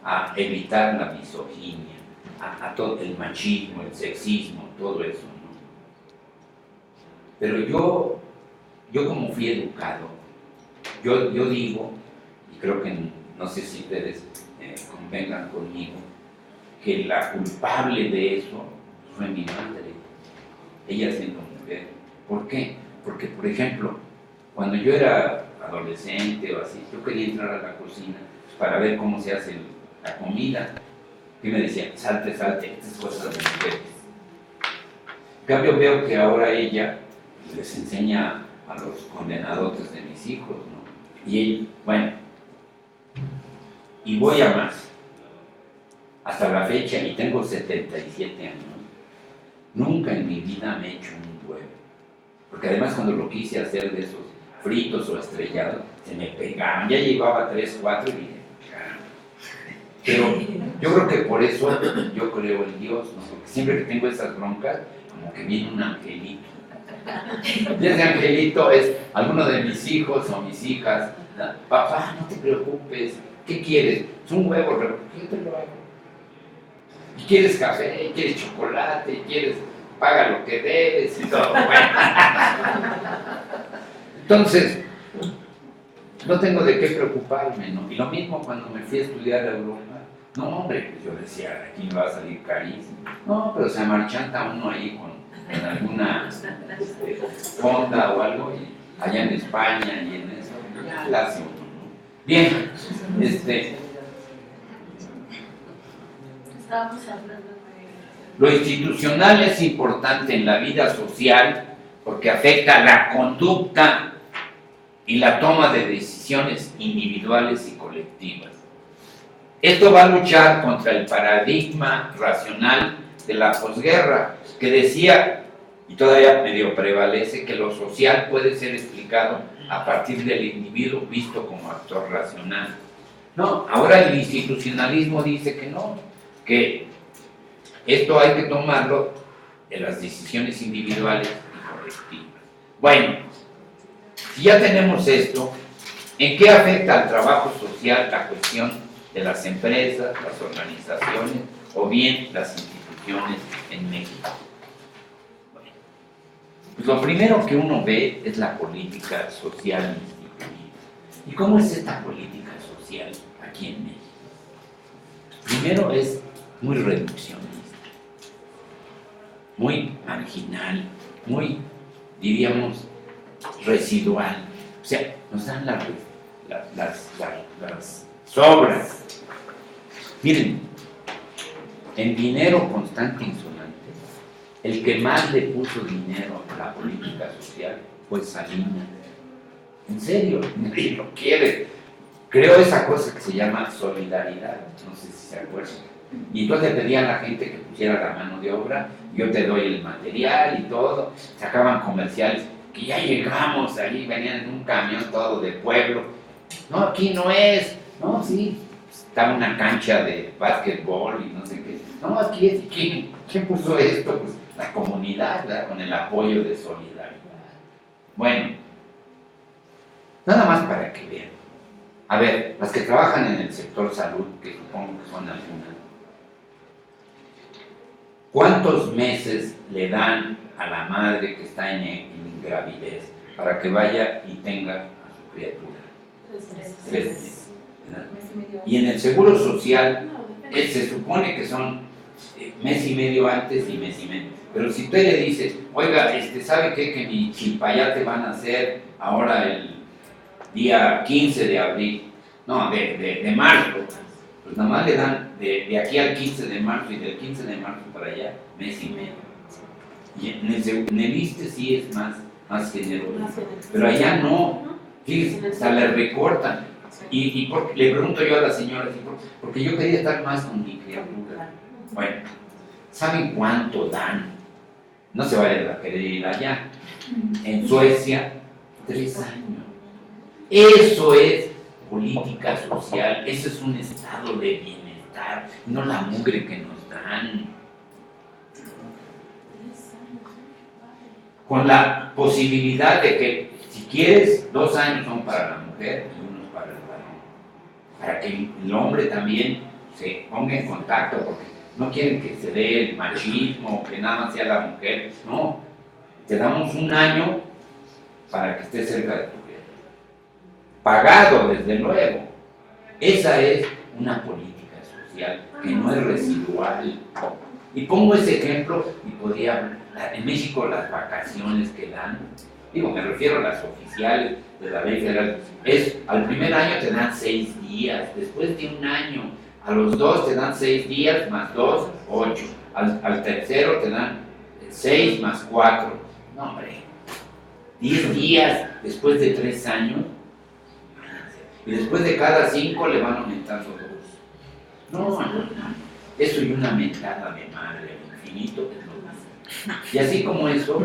a evitar la misoginia, a todo el machismo, el sexismo, todo eso, ¿no? Pero yo como fui educado, yo digo, y creo que no sé si ustedes convengan conmigo, que la culpable de eso fue mi madre, ella siendo mujer. ¿Por qué? Porque, por ejemplo, cuando yo era adolescente o así, yo quería entrar a la cocina para ver cómo se hace la comida. Y me decía, salte, estas cosas de mujeres. En cambio veo que ahora ella les enseña a los condenadotes de mis hijos, ¿no? Y ella, bueno, y voy a más. Hasta la fecha, y tengo 77 años, nunca en mi vida me he hecho un huevo. Porque además cuando lo quise hacer de esos fritos o estrellados, se me pegaban. Ya llevaba 3, 4 y dije, caramba. Pero yo creo que por eso yo creo en Dios, ¿no? Porque siempre que tengo esas broncas, como que viene un angelito. Y ese angelito es alguno de mis hijos o mis hijas. ¿No? Papá, no te preocupes. ¿Qué quieres? Es un huevo, pero yo te lo hago. ¿Y quieres café? ¿Quieres chocolate? ¿Quieres? Paga lo que debes y todo. Bueno. Entonces, no tengo de qué preocuparme, ¿no? Y lo mismo cuando me fui a estudiar a Europa. No, hombre, pues yo decía, aquí me va a salir carísimo. No, pero se marchanta uno ahí con alguna fonda o algo, y allá en España y en eso, ya la hace uno, ¿no? Bien, Estábamos hablando de... Lo institucional es importante en la vida social porque afecta la conducta y la toma de decisiones individuales y colectivas. Esto va a luchar contra el paradigma racional de la posguerra, que decía, y todavía medio prevalece, que lo social puede ser explicado a partir del individuo visto como actor racional. No, ahora el institucionalismo dice que no, que esto hay que tomarlo de las decisiones individuales y colectivas. Bueno, si ya tenemos esto, ¿en qué afecta al trabajo social la cuestión de las empresas, las organizaciones o bien las instituciones en México? Bueno, pues lo primero que uno ve es la política social instituida. ¿Y cómo es esta política social aquí en México? Primero es muy reduccionista, muy marginal, muy, diríamos, residual. O sea, nos dan las sobras. Miren, en dinero constante e insolente, el que más le puso dinero a la política social fue Salinas. En serio, nadie lo quiere. Creó esa cosa que se llama solidaridad, no sé si se acuerdan. Y entonces le pedían a la gente que pusiera la mano de obra, yo te doy el material y todo. Sacaban comerciales, que ya llegamos, ahí venían en un camión todo de pueblo. No, aquí no es. No, sí, estaba una cancha de básquetbol y no sé qué. No, aquí es. ¿Quién puso esto? Pues la comunidad, ¿verdad? Con el apoyo de solidaridad. Bueno, nada más para que vean. A ver, las que trabajan en el sector salud, que supongo que son algunas, ¿cuántos meses le dan a la madre que está en gravidez para que vaya y tenga a su criatura? 3 meses. ¿Verdad? Y en el Seguro Social, se supone que son mes y medio antes y mes y medio. Pero si usted le dice, oiga, ¿sabe qué? Que mi chilpayate van a hacer ahora el día 15 de abril, no, de marzo, pues nada más le dan de aquí al 15 de marzo y del 15 de marzo para allá, mes y medio. Y en el ISSSTE sí es más generoso, pero allá no, fíjense, hasta le recortan. Y le pregunto yo a la señora, porque yo quería estar más con mi criatura. Bueno, ¿saben cuánto dan? No se vayan a querer ir allá. En Suecia, 3 años. Eso es política social, eso es un estado de bienestar, no la mugre que nos dan. con la posibilidad de que si quieres 2 años son para la mujer y 1 para el varón, para que el hombre también se ponga en contacto, porque no quieren que se dé el machismo, que nada más sea la mujer, no, te damos 1 año para que estés cerca de tu mujer, pagado desde luego. Esa es una política social que no es residual. Y pongo ese ejemplo y podría hablar. En México las vacaciones que dan, digo, me refiero a las oficiales de la ley federal, es al primer año te dan 6 días, después de 1 año, a los 2 te dan 6 días más 2, 8, al tercero te dan 6 más 4, no hombre, 10 días después de 3 años, y después de cada 5 le van aumentando 2. No, eso y una mentada de madre al infinito es lo mismo. Y así como eso,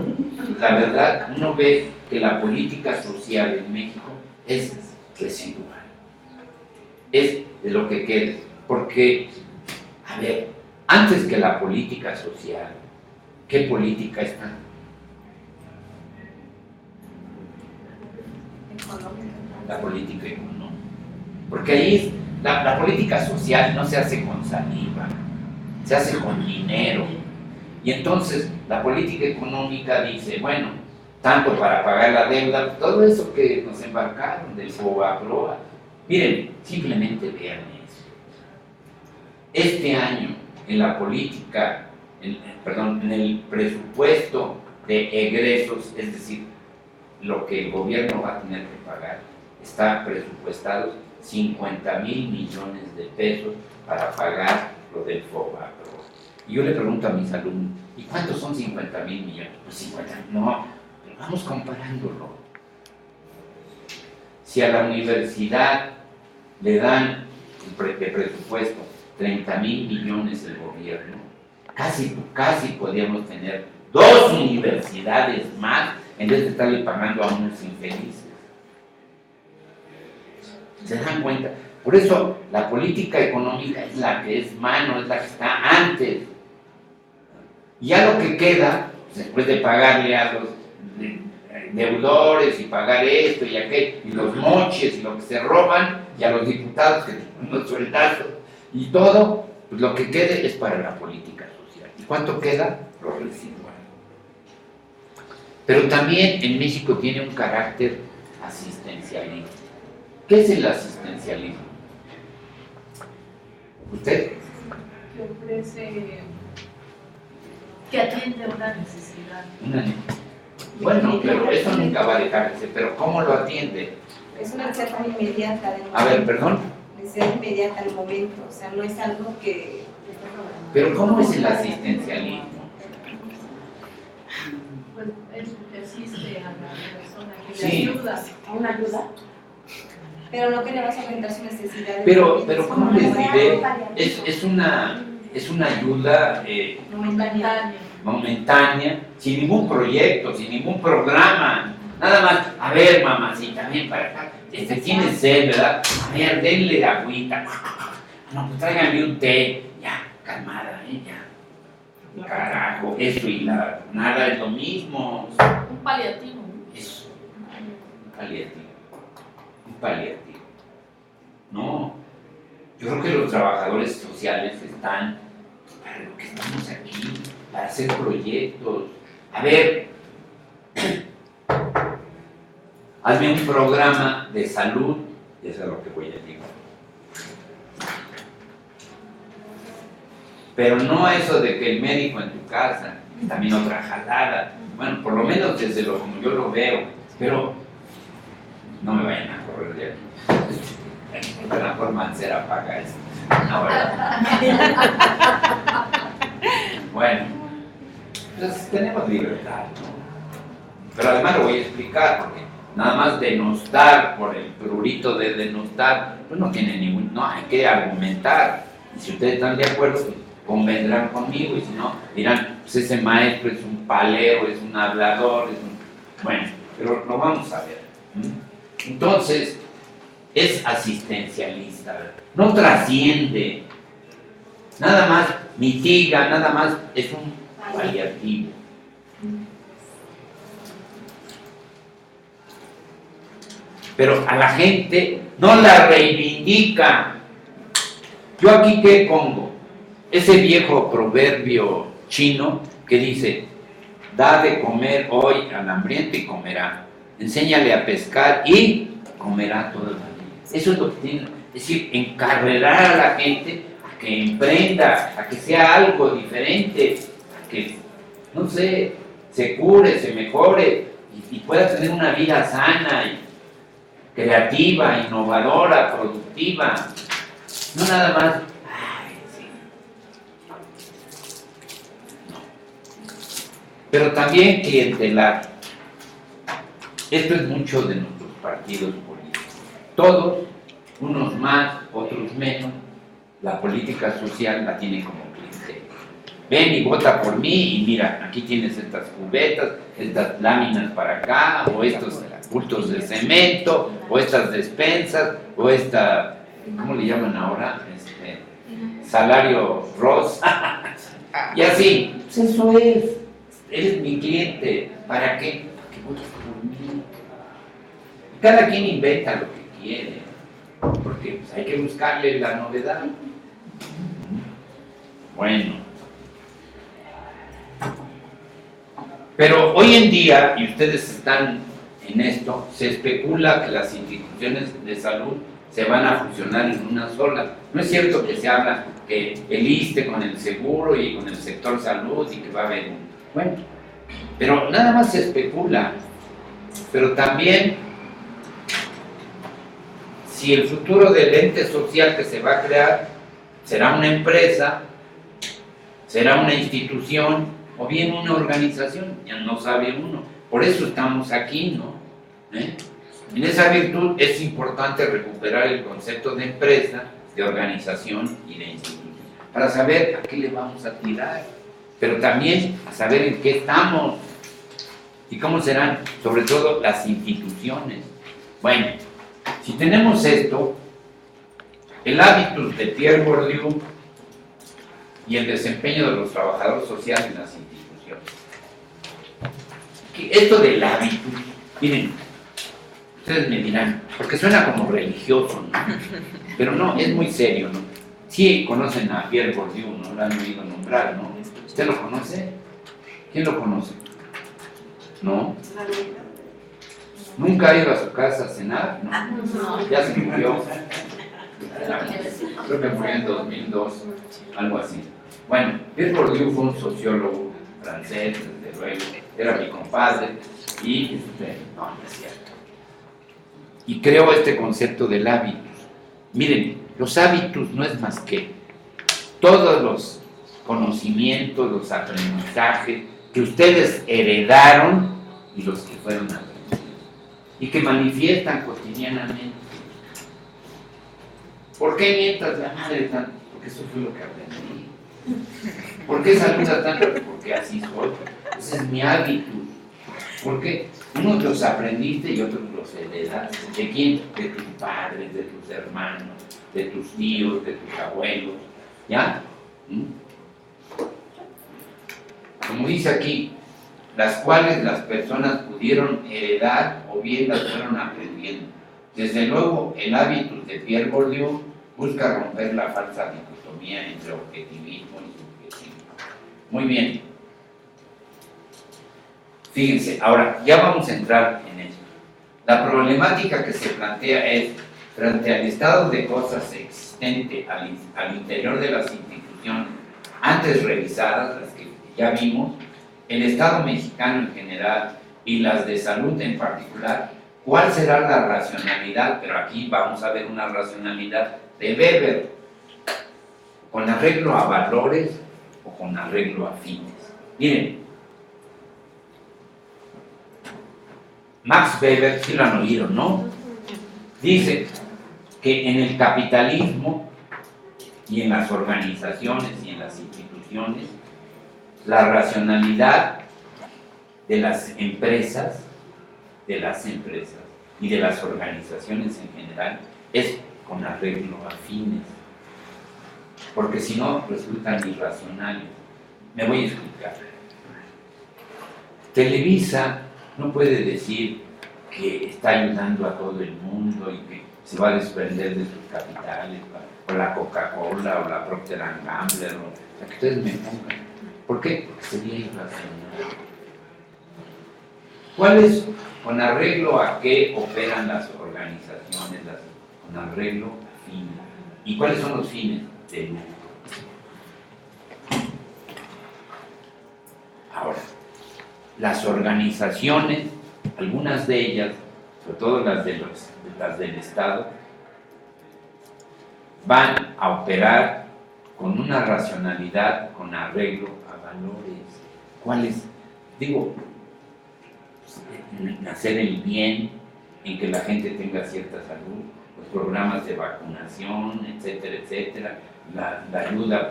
la verdad, uno ve que la política social en México es residual. Es de lo que queda. Porque, a ver, antes que la política social, ¿qué política está? La política económica. Porque ahí la política social no se hace con saliva, se hace con dinero. Y entonces la política económica dice, bueno, tanto para pagar la deuda, todo eso que nos embarcaron del FOBAPROA. Miren, simplemente vean eso. Este año, en la política, en el presupuesto de egresos, es decir, lo que el gobierno va a tener que pagar, está presupuestado 50,000 millones de pesos para pagar lo del FOBAPROA. Y yo le pregunto a mis alumnos, ¿y cuántos son 50,000 millones? Pues 50, no, pero vamos comparándolo. Si a la universidad le dan de presupuesto 30,000 millones el gobierno, casi podríamos tener 2 universidades más en vez de estarle pagando a unos infelices. ¿Se dan cuenta? Por eso la política económica es la que es mano, es la que está antes. Y ya lo que queda, después de pagarle a los deudores y pagar esto y aquello, y los moches y lo que se roban, y a los diputados que tienen los sueldazos, y todo, pues lo que quede es para la política social. ¿Y cuánto queda? Lo residual. Pero también en México tiene un carácter asistencialista. ¿Qué es el asistencialismo? ¿Usted? Que ofrece, que atiende una necesidad. Bueno, pero eso nunca va a dejarse, pero ¿cómo lo atiende? Es una necesidad inmediata. A ver, perdón. Necesidad inmediata al momento, o sea, no es algo que... Pero ¿cómo es el asistencialismo? Pues es que asiste a la persona que Sí. le ayuda. ¿A una ayuda? Pero no que le vas a aumentar su necesidad. Pero ¿cómo les diré? Es una ayuda Momentánea. momentánea, sin ningún proyecto, sin ningún programa. Nada más, a ver, mamacita, ven para acá. Tiene sed, ¿verdad? A ver, denle agüita. No, pues tráiganme un té. Ya, calmada, ya. Carajo, eso y nada es lo mismo. Un paliativo. Eso, un paliativo. No, yo creo que los trabajadores sociales están para lo que estamos aquí, para hacer proyectos. A ver, hazme un programa de salud, y eso es lo que voy a decir. Pero no eso de que el médico en tu casa, también otra jalada. Bueno, por lo menos desde lo como yo lo veo, pero no me vayan a correr de aquí. Para por Mancera paga eso. No, ¿verdad? Bueno, pues tenemos libertad, ¿no? Pero además lo voy a explicar, porque nada más denostar por el prurito de denostar, pues no tiene ningún, no, hay que argumentar. Y si ustedes están de acuerdo, pues convendrán conmigo, y si no, dirán, pues ese maestro es un palero, es un hablador, bueno, pero lo vamos a ver. Entonces, es asistencialista, ¿verdad? No trasciende, nada más mitiga, nada más es un paliativo. pero a la gente no la reivindica. Yo aquí, ¿qué pongo? Ese viejo proverbio chino que dice, da de comer hoy al hambriento y comerá, enséñale a pescar y comerá toda la vida. Eso es lo que tiene, es decir, encarrerar a la gente a que emprenda, a que sea algo diferente, a que, no sé, se cure, se mejore y pueda tener una vida sana y creativa, innovadora, productiva. No nada más, ay, sí. No. Pero también clientelar. Esto es mucho de nuestros partidos políticos. Todos, unos más, otros menos, la política social la tiene como clientela. Ven y vota por mí y mira, aquí tienes estas cubetas, estas láminas para acá, o estos bultos de cemento, o estas despensas, o esta, ¿cómo le llaman ahora? Salario rosa. Y así, pues eso es, eres mi cliente, ¿para qué? Para que votes por mí. Cada quien inventa lo que quiere, porque pues, hay que buscarle la novedad. Bueno. Pero hoy en día, y ustedes están en esto, se especula que las instituciones de salud se van a fusionar en una sola. No es cierto que se habla que el ISSSTE con el seguro y con el sector salud y que va a haber un... Bueno, pero nada más se especula. Pero también, si el futuro del ente social que se va a crear será una empresa, será una institución o bien una organización, ya no sabe uno. Por eso estamos aquí, ¿no? En esa virtud es importante recuperar el concepto de empresa, de organización y de institución, para saber a qué le vamos a tirar, pero también a saber en qué estamos y cómo serán, sobre todo, las instituciones. Bueno, si tenemos esto, el hábitus de Pierre Bourdieu y el desempeño de los trabajadores sociales en las instituciones. Esto del hábitus, miren, ustedes me dirán, porque suena como religioso, ¿no? Pero no, es muy serio, ¿no? Sí conocen a Pierre Bourdieu, ¿no? Lo han oído nombrar, ¿no? ¿Usted lo conoce? ¿Quién lo conoce? ¿No? ¿Nunca ha ido a su casa a cenar? No. Ya se murió. Creo que murió en 2002, algo así. Bueno, Pierre Bourdieu fue un sociólogo francés, desde luego, era mi compadre, y no es cierto. Y creó este concepto del hábitus. Miren, los hábitus no es más que todos los conocimientos, los aprendizajes que ustedes heredaron y los que fueron aprendidos y que manifiestan cotidianamente. ¿Por qué mientras la madre tanto? Porque eso fue lo que aprendí. ¿Por qué saluda tanto? Porque así soy. Ese es mi hábito. ¿Por qué? Unos los aprendiste y otros los heredaste. ¿De quién? De tus padres, de tus hermanos, de tus tíos, de tus abuelos. ¿Ya? Como dice aquí, las cuales las personas pudieron heredar o bien las fueron aprendiendo. Desde luego, el hábito de Pierre Bourdieu busca romper la falsa dicotomía entre objetivismo y subjetivismo. Muy bien. Fíjense, ahora ya vamos a entrar en esto. La problemática que se plantea es, frente al estado de cosas existente al interior de las instituciones antes revisadas, las que ya vimos, el Estado mexicano en general y las de salud en particular, ¿cuál será la racionalidad? Pero aquí vamos a ver una racionalidad de Weber, con arreglo a valores o con arreglo a fines. Miren, Max Weber, sí lo han oído, ¿no? Dice que en el capitalismo y en las organizaciones y en las instituciones, la racionalidad de las empresas y de las organizaciones en general es con arreglo a fines, porque si no resultan irracionales. Me voy a explicar. Televisa no puede decir que está ayudando a todo el mundo y que se va a desprender de sus capitales, o la Coca-Cola, o la Procter & Gamble, o sea, que ustedes me pongan. ¿Por qué? Porque sería irracional. ¿Cuál es, con arreglo a qué operan las organizaciones, con arreglo a fines? ¿Y cuáles son los fines de lucro? Ahora, las organizaciones, algunas de ellas, sobre todo las del Estado, van a operar con una racionalidad, con arreglo a valores. ¿Cuáles? Digo, en hacer el bien, en que la gente tenga cierta salud, los programas de vacunación, etcétera, etcétera, la ayuda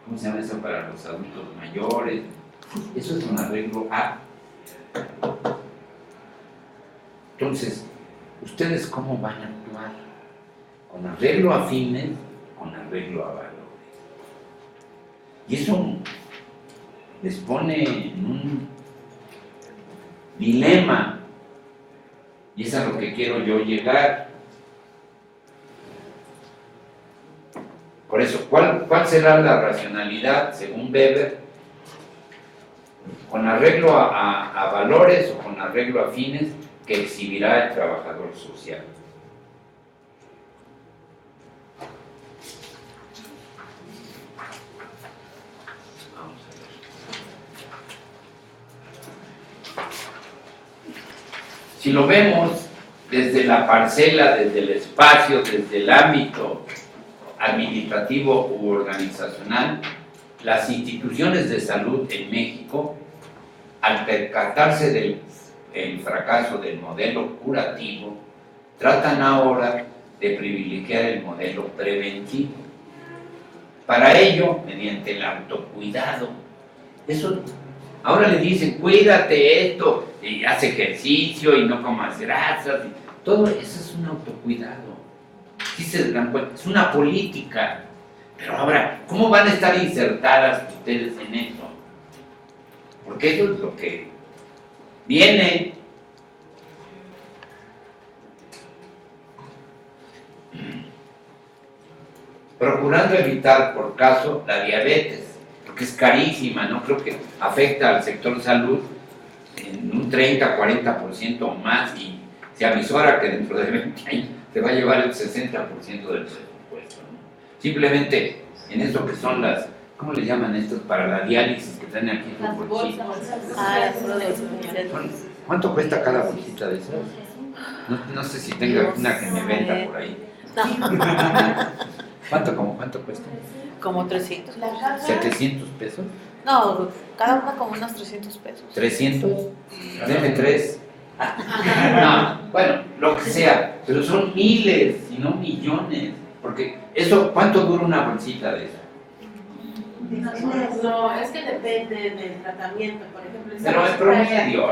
¿cómo se llama eso? Para los adultos mayores. Eso es un arreglo a. Entonces, ¿ustedes cómo van a actuar? Con arreglo a fines, con arreglo a valores. Y eso les pone en un dilema, y es a lo que quiero yo llegar. Por eso, ¿cuál será la racionalidad según Weber? ¿Con arreglo a valores o con arreglo a fines que exhibirá el trabajador social? Vamos a ver. Si lo vemos desde la parcela, desde el espacio, desde el ámbito administrativo u organizacional, las instituciones de salud en México, al percatarse del fracaso del modelo curativo, tratan ahora de privilegiar el modelo preventivo. Para ello, mediante el autocuidado. Eso, ahora le dicen, cuídate esto, y haz ejercicio y no comas grasas. Todo eso es un autocuidado. Sí se dan cuenta, es una política. Pero ahora, ¿cómo van a estar insertadas ustedes en eso? Porque eso es lo que viene. Procurando evitar, por caso, la diabetes, porque es carísima, ¿no? Creo que afecta al sector salud en un 30-40% o más, y se avisora que dentro de 20 años se va a llevar el 60% del presupuesto, ¿no? Simplemente en eso que son las, ¿cómo le llaman estos? Para la diálisis que traen aquí Las sus bolsitas. bolsas. ¿Cuánto cuesta cada bolsita de esas? No sé si tenga una que me venda por ahí. ¿Cuánto cuesta? Como 300. ¿700 pesos? No, cada una como unos 300 pesos. ¿300? Deme 3. No, bueno, lo que sea, pero son miles y no millones, porque eso, ¿cuánto dura una bolsita de eso? No, es que depende del tratamiento, por ejemplo. Pero en promedio.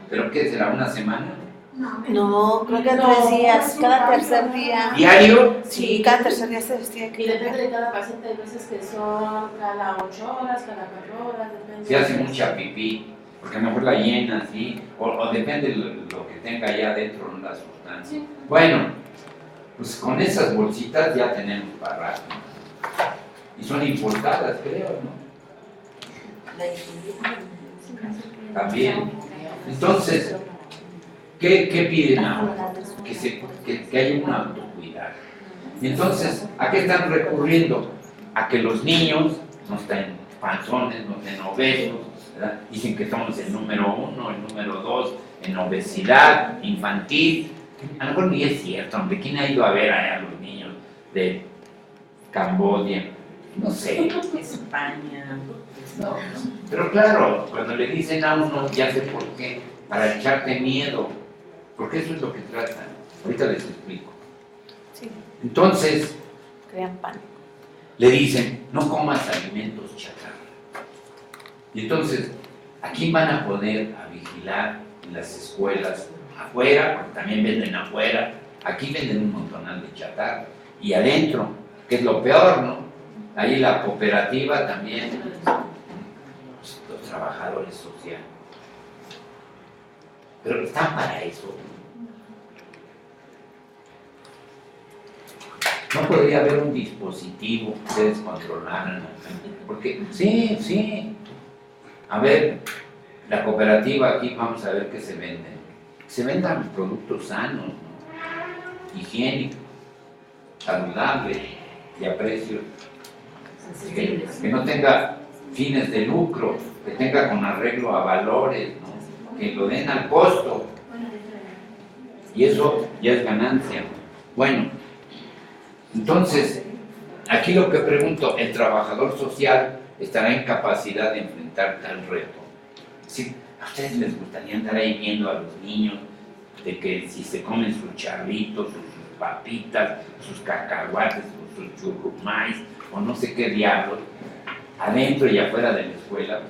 ¿Pero qué será? ¿Una semana? No, creo que 3 días, cada tercer día. ¿Diario? Sí, cada tercer día se tiene Y que depende cambiar. de cada paciente, hay veces que son cada 8 horas, cada 4 horas, depende. Si hace mucha pipí, porque a lo mejor la llena, ¿sí? O depende de lo que tenga allá adentro, ¿no? La sustancia. Sí. Bueno, pues con esas bolsitas ya tenemos para rato. Y son importadas, creo, ¿no? También. Entonces, ¿qué piden ahora? Que haya un autocuidado. Y entonces, ¿a qué están recurriendo? A que los niños no estén panzones, no estén obesos, ¿verdad? Dicen que somos el número 1, el número 2 en obesidad infantil. A lo mejor ni es cierto, hombre. ¿Quién ha ido a ver a los niños de Camboya? No sé. España. No. Pero claro, cuando le dicen a uno, ya sé por qué, para echarte miedo, porque eso es lo que tratan. Ahorita les explico. Sí, Entonces, crean pánico. le dicen, no comas alimentos chatarra. Y entonces, ¿a quién van a poder a vigilar en las escuelas? Afuera, porque también venden afuera. Aquí venden un montonal de chatarra. Y adentro, que es lo peor, ¿no? Ahí la cooperativa también, los trabajadores sociales. pero están para eso. No podría haber un dispositivo que ustedes controlaran, porque sí. A ver, la cooperativa aquí, vamos a ver qué se vende. Se vendan productos sanos, ¿no? Higiénicos, saludables y a precios que no tenga fines de lucro, que tenga con arreglo a valores, ¿no? Que lo den al costo. Y eso ya es ganancia. Bueno, entonces, aquí lo que pregunto, ¿el trabajador social estará en capacidad de enfrentar tal reto? Sí, ¿a ustedes les gustaría andar ahí viendo a los niños de que si se comen sus charritos, o sus papitas, sus cacahuates, o sus churrumais, o no sé qué diablos, adentro y afuera de la escuela?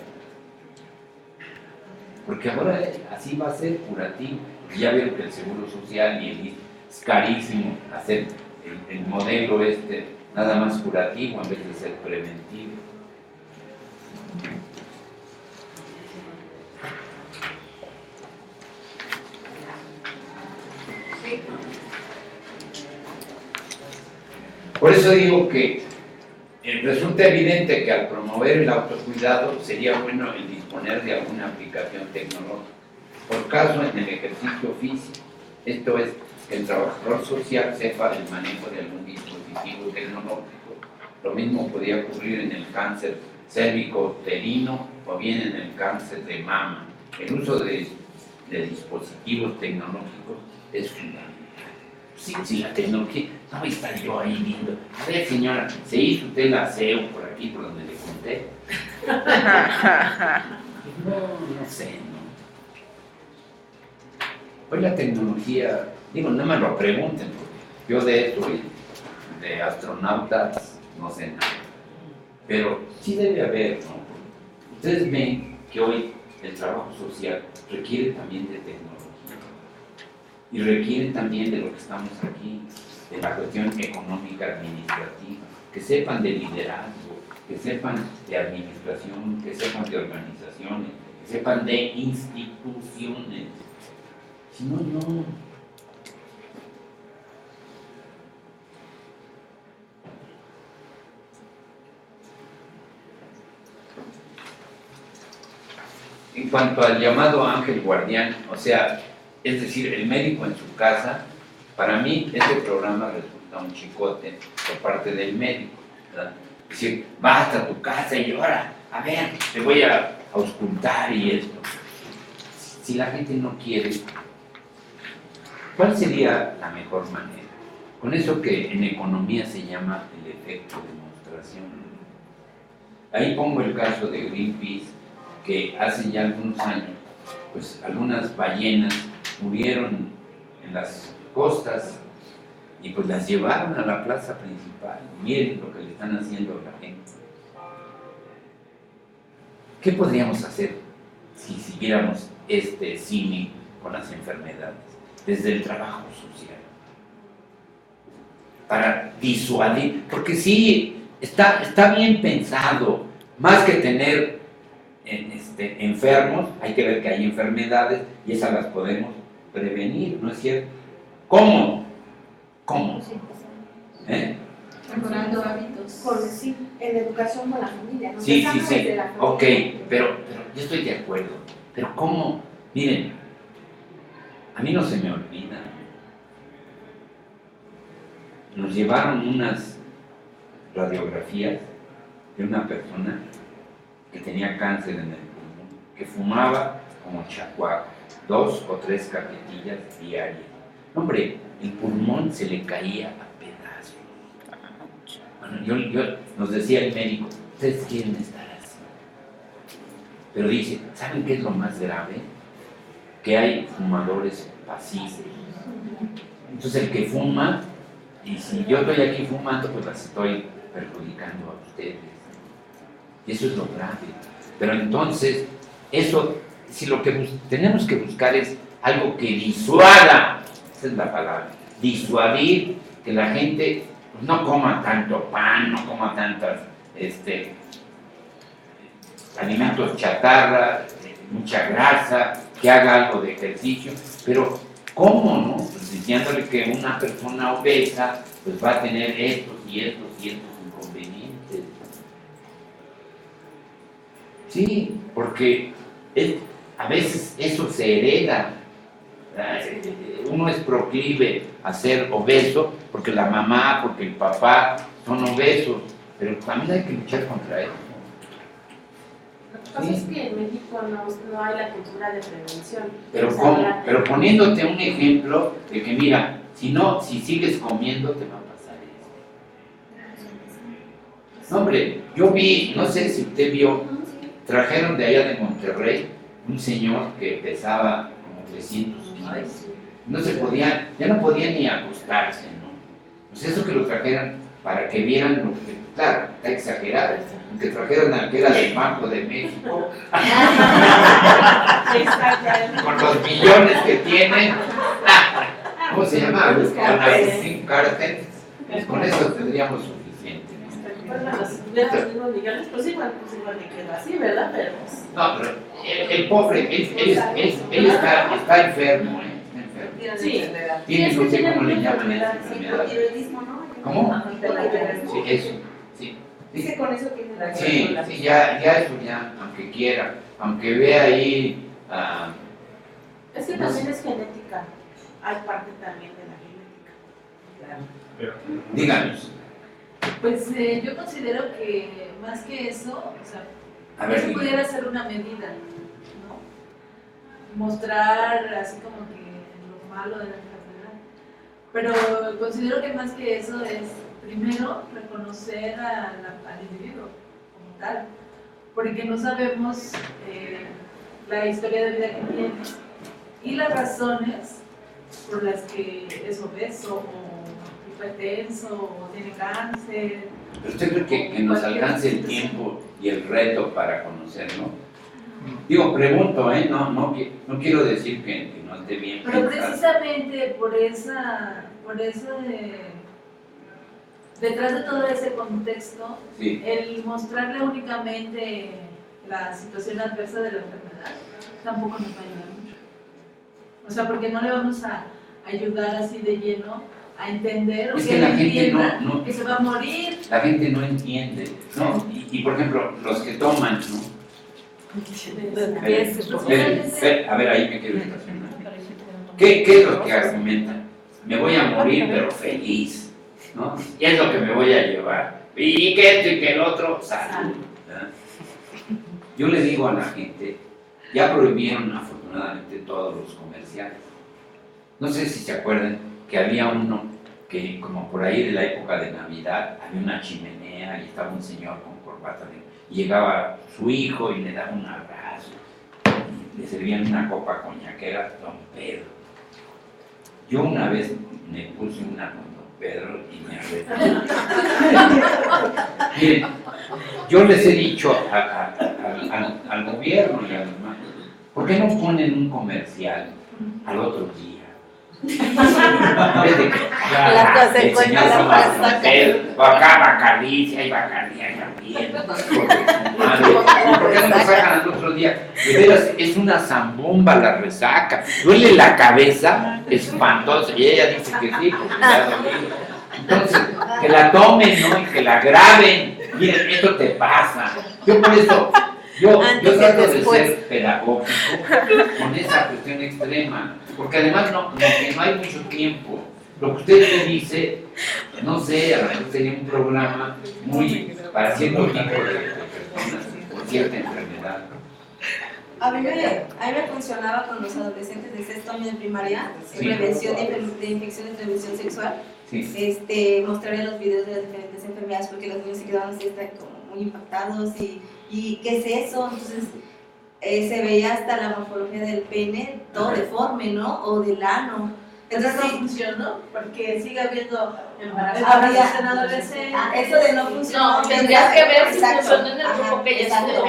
Porque ahora así va a ser curativo. Ya vieron que el Seguro Social y el ISSSTE es carísimo hacer el modelo nada más curativo en vez de ser preventivo. Por eso digo que resulta evidente que al promover el autocuidado sería bueno el disponer de alguna aplicación tecnológica. Por caso, en el ejercicio físico, esto es, que el trabajador social sepa del manejo de algún dispositivo tecnológico. Lo mismo podría ocurrir en el cáncer cérvico-uterino o bien en el cáncer de mama. El uso de dispositivos tecnológicos es fundamental. Si la tecnología, no voy a estar yo ahí viendo, a ver señora, ¿se hizo usted el aseo por aquí, por donde le conté? No sé, ¿no? Hoy la tecnología, digo, no me lo pregunten, porque yo de esto y de astronautas no sé nada, pero sí debe haber, ¿no? Ustedes ven que hoy el trabajo social requiere también de tecnología. Y requieren también de lo que estamos aquí, de la cuestión económica administrativa, que sepan de liderazgo, que sepan de administración, que sepan de organizaciones, que sepan de instituciones. Si no, no. En cuanto al llamado ángel guardián, o sea, es decir, el médico en su casa, para mí este programa resulta un chicote por parte del médico, ¿verdad? Es decir, vas a tu casa y ahora, a ver, te voy a auscultar y esto. Si la gente no quiere, ¿cuál sería la mejor manera? Con eso que en economía se llama el efecto demostración. Ahí pongo el caso de Greenpeace, que hace ya algunos años, pues algunas ballenas murieron en las costas y pues las llevaron a la plaza principal. Miren lo que le están haciendo a la gente. ¿Qué podríamos hacer si siguiéramos este símil con las enfermedades desde el trabajo social? Para disuadir, porque sí, está bien pensado, más que tener enfermos, hay que ver que hay enfermedades y esas las podemos prevenir, ¿no es cierto? ¿Cómo? Mejorando hábitos. Sí, en educación con la familia. ¿No? Sí, Empezando sí, desde la familia. ok, pero yo estoy de acuerdo, pero ¿cómo? Miren, a mí no se me olvida, nos llevaron unas radiografías de una persona que tenía cáncer en el pulmón, que fumaba como chacuaco, 2 o 3 cajetillas diarias. Hombre, el pulmón se le caía a pedazos. Bueno, nos decía el médico, ustedes quieren estar así. Pero dice, ¿saben qué es lo más grave? Que hay fumadores pasivos. Entonces el que fuma, y si yo estoy aquí fumando, pues las estoy perjudicando a ustedes. Y eso es lo grave. Pero entonces, eso, si lo que tenemos que buscar es algo que disuada, esa es la palabra, disuadir, que la gente pues, no coma tanto pan, no coma tantos alimentos chatarra, mucha grasa, que haga algo de ejercicio, pero ¿cómo, no? Pues diciéndole que una persona obesa pues va a tener estos y estos y estos inconvenientes. Sí, porque a veces eso se hereda. Uno es proclive a ser obeso porque la mamá, porque el papá son obesos, pero también hay que luchar contra eso. Lo que pasa es que en México no hay la cultura de prevención. Pero O sea, ¿cómo? Pero poniéndote un ejemplo de que mira, si sigues comiendo te va a pasar eso. No, hombre, yo vi, no sé si usted vio, trajeron de allá de Monterrey un señor que pesaba como 300 kilos. No se podía, ya no podía ni acostarse, ¿no? Pues eso que lo trajeran para que vieran lo que, claro, está exagerado, que trajeron al que era del Banco de México, con los millones que tienen, ¿cómo se llama? Con Agustín Carter, pues con eso tendríamos suficiente. Bueno, si tuvieran los mismos millones, pues igual me quedo así, ¿verdad? Pero pues, No, pero el pobre, él está enfermo, ¿eh? sí. Tiene, no sé cómo le llaman esa Sí, enfermedad. hipotiroidismo, ¿no? ¿Cómo? Hipotiroidismo. Sí, eso, sí. Dice con eso tiene la Sí, sí, ya eso ya, aunque quiera, aunque vea ahí, Es que también es genética. Hay parte también de la genética. díganos, Pues yo considero que más que eso, o sea, a ver, eso díganos. pudiera ser una medida, ¿no? Mostrar así como que lo malo de la enfermedad. Pero considero que más que eso es, primero, reconocer al individuo como tal, porque no sabemos la historia de vida que tiene y las razones por las que es obeso o hipertenso o tiene cáncer. Pero usted cree que nos alcance el tiempo y el reto para conocerlo. Digo, pregunto, no quiero decir que no esté bien Pero pensado. precisamente por detrás de todo ese contexto, Sí. el mostrarle únicamente la situación adversa de la enfermedad tampoco nos va a ayudar mucho. O sea, porque no le vamos a ayudar así de lleno a entender o Es que que él la gente entienda no- que se va a morir. La gente no entiende, ¿no? Y por ejemplo, los que toman, ¿no? A ver, ahí me quiero estacionar. ¿Qué es lo que argumentan? Me voy a morir, pero feliz, ¿no? Y es lo que me voy a llevar. Y que esto y que el otro, salud. ¿verdad? Yo le digo a la gente, ya prohibieron afortunadamente todos los comerciales. No sé si se acuerdan que había uno que, como por ahí de la época de Navidad, había una chimenea y estaba un señor con corbata negra. Y llegaba su hijo y le daba un abrazo. Y le servían una copa coñaquera, Don Pedro. Yo una vez me puse una con Don Pedro y me arrepentí. Miren, yo les he dicho al gobierno y a los demás, ¿por qué no ponen un comercial al otro día? En vez de que La cosa el encuentra señor la Tomás plaza. Montero, o acá Bacardí, hay Bacardí también. ¿Y por qué no lo sacan al otro día? De veras, es una zambomba la resaca, duele la cabeza, espantosa, y ella dice que sí, porque le ha dolido. Entonces, que la tomen, ¿no? Y que la graben. Miren, esto te pasa. Yo por eso, yo Antes y trato de después. ser pedagógico con esa cuestión extrema, porque además como que no hay mucho tiempo. Lo que usted me dice, no sé, a lo mejor sería un programa muy para cierto tipo de personas con cierta enfermedad. A mí me funcionaba con los adolescentes de sexto año de primaria, Sí. prevención de infecciones de transmisión sexual. Sí. Mostrarle los videos de las diferentes enfermedades porque los niños se quedaban así como muy impactados y ¿qué es eso? Entonces se veía hasta la morfología del pene, todo deforme, ¿no? O del ano. Pero Entonces, no funcionó porque sigue habiendo Habría- en adolescentes. eso de no funcionar. No, tendrías que ver si Exacto. funcionó en el grupo Ajá, que ella exacto. estuvo.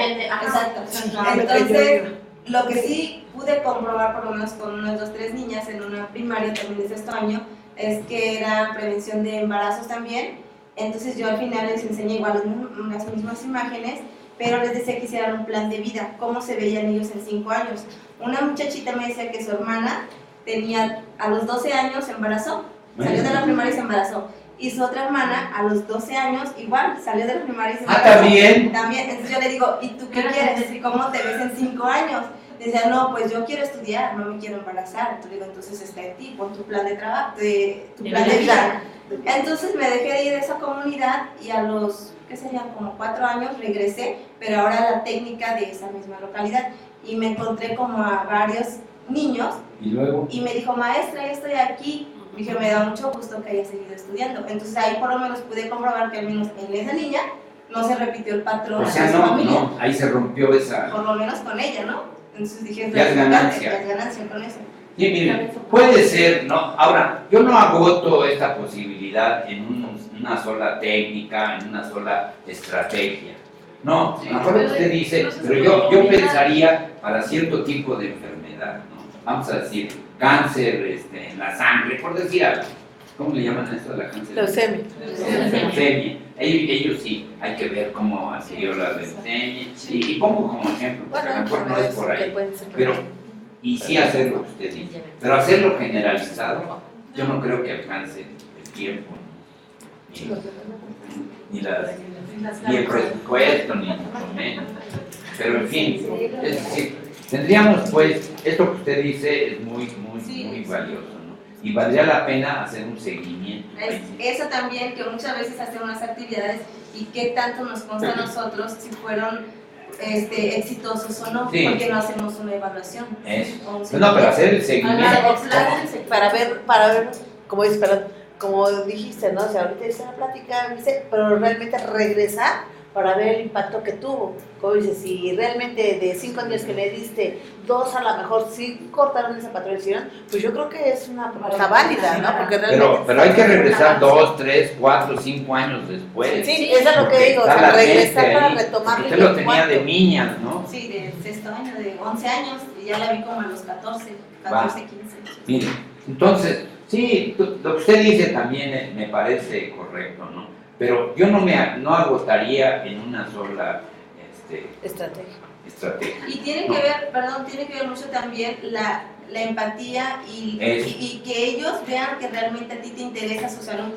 Exacto. Entonces, lo que sí pude comprobar por lo menos con unas 2 o 3 niñas en una primaria también de sexto año es que era prevención de embarazos también. Entonces yo al final les enseñé igual las mismas imágenes pero les decía que hicieran un plan de vida, cómo se veían ellos en 5 años. Una muchachita me decía que su hermana tenía, a los 12 años se embarazó, salió de la primaria y se embarazó. Y su otra hermana, a los 12 años, igual, salió de la primaria y se embarazó. ¿también? También, entonces yo le digo, ¿y tú qué quieres? ¿Y cómo te ves en 5 años? Decía, no, pues yo quiero estudiar, no me quiero embarazar. Entonces digo, entonces está en ti, pon tu plan de trabajo, tu plan de vida. Entonces me dejé de ir de esa comunidad y a los, ¿qué serían? Como 4 años regresé, pero ahora a la técnica de esa misma localidad. Y me encontré como a varios niños Y luego, y me dijo, maestra, yo estoy aquí. Dije, me da mucho gusto que haya seguido estudiando. Entonces ahí por lo menos pude comprobar que al menos en esa niña no se repitió el patrón o sea, de su familia. no, ahí se rompió esa... Por lo menos con ella, ¿no? Entonces dije, Ya es ganancia. ya es ganancia con eso. Sí, miren, puede ser, ¿no? Ahora, yo no agoto esta posibilidad en una sola técnica, en una sola estrategia. No, Sí, a lo mejor pero usted dice, incluso se pero puede yo combinar. pensaría para cierto tipo de enfermedad, ¿no? Vamos a decir, cáncer en la sangre, por decir algo. ¿Cómo le llaman a esto de la cáncer? Leucemia. Leucemia. Ellos sí, hay que ver cómo adquirió la leucemia. Y pongo como ejemplo, porque a lo mejor no es por ahí. Pero, y sí hacer lo que usted dice. Pero hacerlo generalizado, yo no creo que alcance el tiempo, ni el presupuesto, ni mucho menos. Pero en fin, es decir, tendríamos pues, esto que usted dice es muy valioso, ¿no? Y valdría la pena hacer un seguimiento. Eso también, que muchas veces hacen unas actividades y qué tanto nos consta a nosotros si fueron exitosos o no, Sí. porque no hacemos una evaluación. Eso. O un No, pero hacer el seguimiento. Para ver, como dices, como dijiste, ¿no? O sea, ahorita hice la plática, dice, pero realmente regresar para ver el impacto que tuvo. Como dices, si realmente de 5 años que le diste, 2 a lo mejor sí cortaron esa patrocinación, pues yo creo que es una propuesta válida, ¿no? Porque realmente Pero hay que regresar 2, 3, 4, 5 años después. Sí, eso es lo que digo, o Está sea, latente regresar para ahí. retomarlo. Usted lo tenía de niñas, ¿no? Sí, de 6º año, de 11 años, y ya la vi como a los 14, 15. Mire, entonces, sí, lo que usted dice también me parece correcto, ¿no? Pero yo no agotaría en una sola estrategia. Y tiene que ver, tiene que ver mucho también la empatía y que ellos vean que realmente a ti te interesa su salud.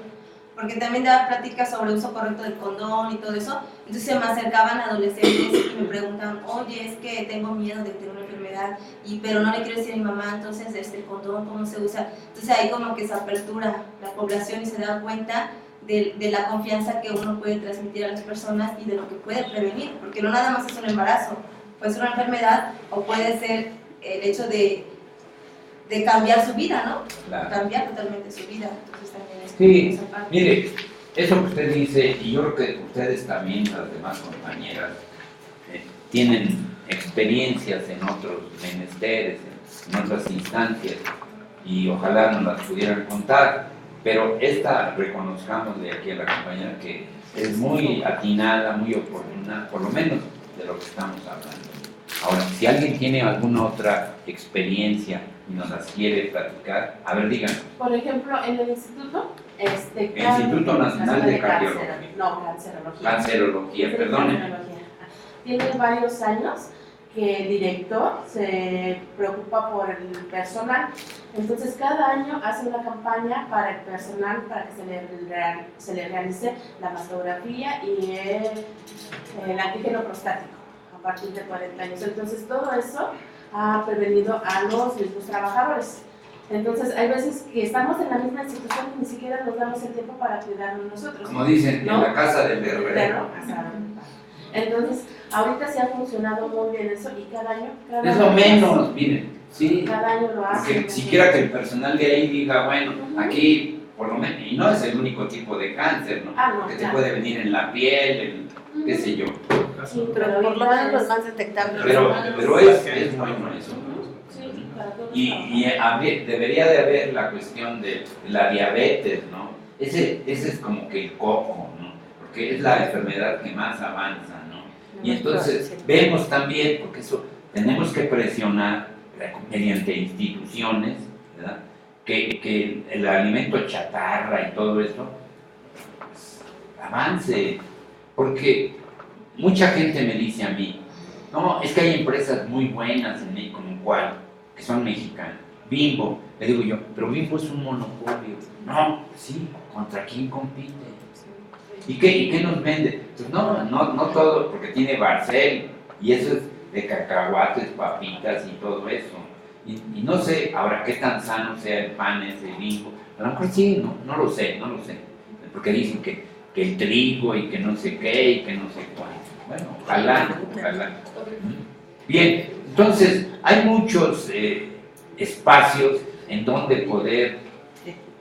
Porque también daba pláticas sobre el uso correcto del condón y todo eso. Entonces se me acercaban adolescentes y me preguntaban, oye, es que tengo miedo de tener una enfermedad, pero no le quiero decir a mi mamá, entonces el condón, ¿cómo se usa? Entonces ahí como que se apertura la población y se da cuenta de la confianza que uno puede transmitir a las personas y de lo que puede prevenir, porque no nada más es un embarazo, puede ser una enfermedad o puede ser el hecho de cambiar su vida, ¿no? Claro. Cambiar totalmente su vida. Entonces también es Sí, esa parte. mire, eso que usted dice, y yo creo que ustedes también, las demás compañeras, tienen experiencias en otros menesteres, en otras instancias, y ojalá nos las pudieran contar, pero esta reconozcámosle aquí a la compañera que es muy atinada, muy oportuna, por lo menos de lo que estamos hablando. Ahora, si alguien tiene alguna otra experiencia y nos las quiere platicar, a ver, díganos. Por ejemplo, en el instituto, Instituto Nacional de Cardiología. Cancerología. Cancerología, perdone. Cancerología. Tiene varios años que el director se preocupa por el personal. Entonces, cada año hace una campaña para el personal para que se le realice la mastografía y el antígeno prostático a partir de 40 años. Entonces, todo eso ha prevenido a los mismos trabajadores. Entonces, hay veces que estamos en la misma institución y ni siquiera nos damos el tiempo para cuidarnos nosotros. Como dicen, ¿no? en la casa del Perro, herrero. entonces, ahorita sí ha funcionado muy bien eso y cada año Es lo menos, miren, sí. Cada año lo hace. Que siquiera que el personal de ahí diga, bueno, aquí, por lo menos, y no es el único tipo de cáncer, ¿no? Ah, no, Que te claro. puede venir en la piel, qué sé yo. Sí, Pero por lo menos los más detectables. Pero es bueno eso, ¿no? Sí, para todos. Y debería de haber la cuestión de la diabetes, ¿no? Ese es como que el coco, ¿no? Porque es la enfermedad que más avanza, ¿no? Y entonces vemos también, porque eso tenemos que presionar mediante instituciones, ¿verdad? Que el alimento chatarra y todo eso pues, avance, porque mucha gente me dice a mí, no, es que hay empresas muy buenas en México, como cuál, que son mexicanas. Bimbo, le digo yo, pero Bimbo es un monopolio. No, sí, ¿contra quién compite? ¿Y qué nos vende? Pues no todo, porque tiene Barcel, y eso es de cacahuates, papitas y todo eso. Y no sé ahora qué tan sano sea el pan ese Bimbo. A lo mejor sí, no lo sé. Porque dicen que el trigo y que no sé qué y que no sé cuánto. Bueno, ojalá. Bien, entonces hay muchos espacios en donde poder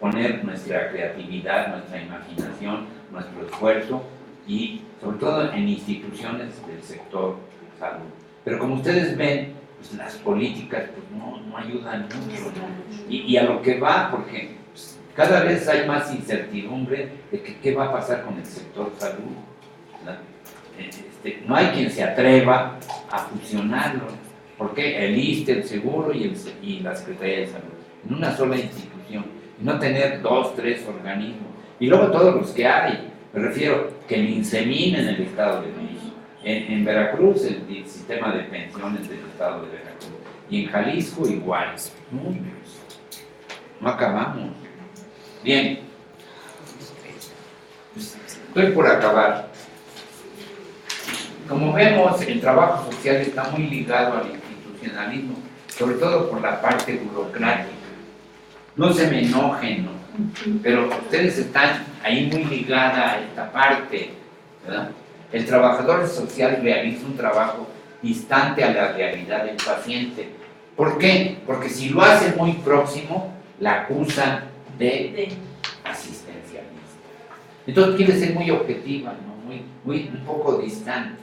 poner nuestra creatividad, nuestra imaginación, nuestro esfuerzo y sobre todo en instituciones del sector salud. Pero como ustedes ven, pues las políticas pues, no ayudan mucho, ¿no? Y a lo que va, porque pues, cada vez hay más incertidumbre de que qué va a pasar con el sector salud, ¿verdad? No hay quien se atreva a fusionarlo, porque el ISSSTE, el seguro y la Secretaría de Salud, en una sola institución, y no tener 2, 3 organismos, y luego todos los que hay, me refiero que el INSEMIN en el Estado de México, en Veracruz el sistema de pensiones del Estado de Veracruz, y en Jalisco igual, no acabamos. Bien, estoy por acabar. Como vemos, el trabajo social está muy ligado al institucionalismo, sobre todo por la parte burocrática. No se me enojen, ¿no? Pero ustedes están ahí muy ligada a esta parte, ¿verdad? El trabajador social realiza un trabajo distante a la realidad del paciente. ¿Por qué? Porque si lo hace muy próximo, la acusan de asistencialista. Entonces quiere ser muy objetiva, ¿no? Un poco distante.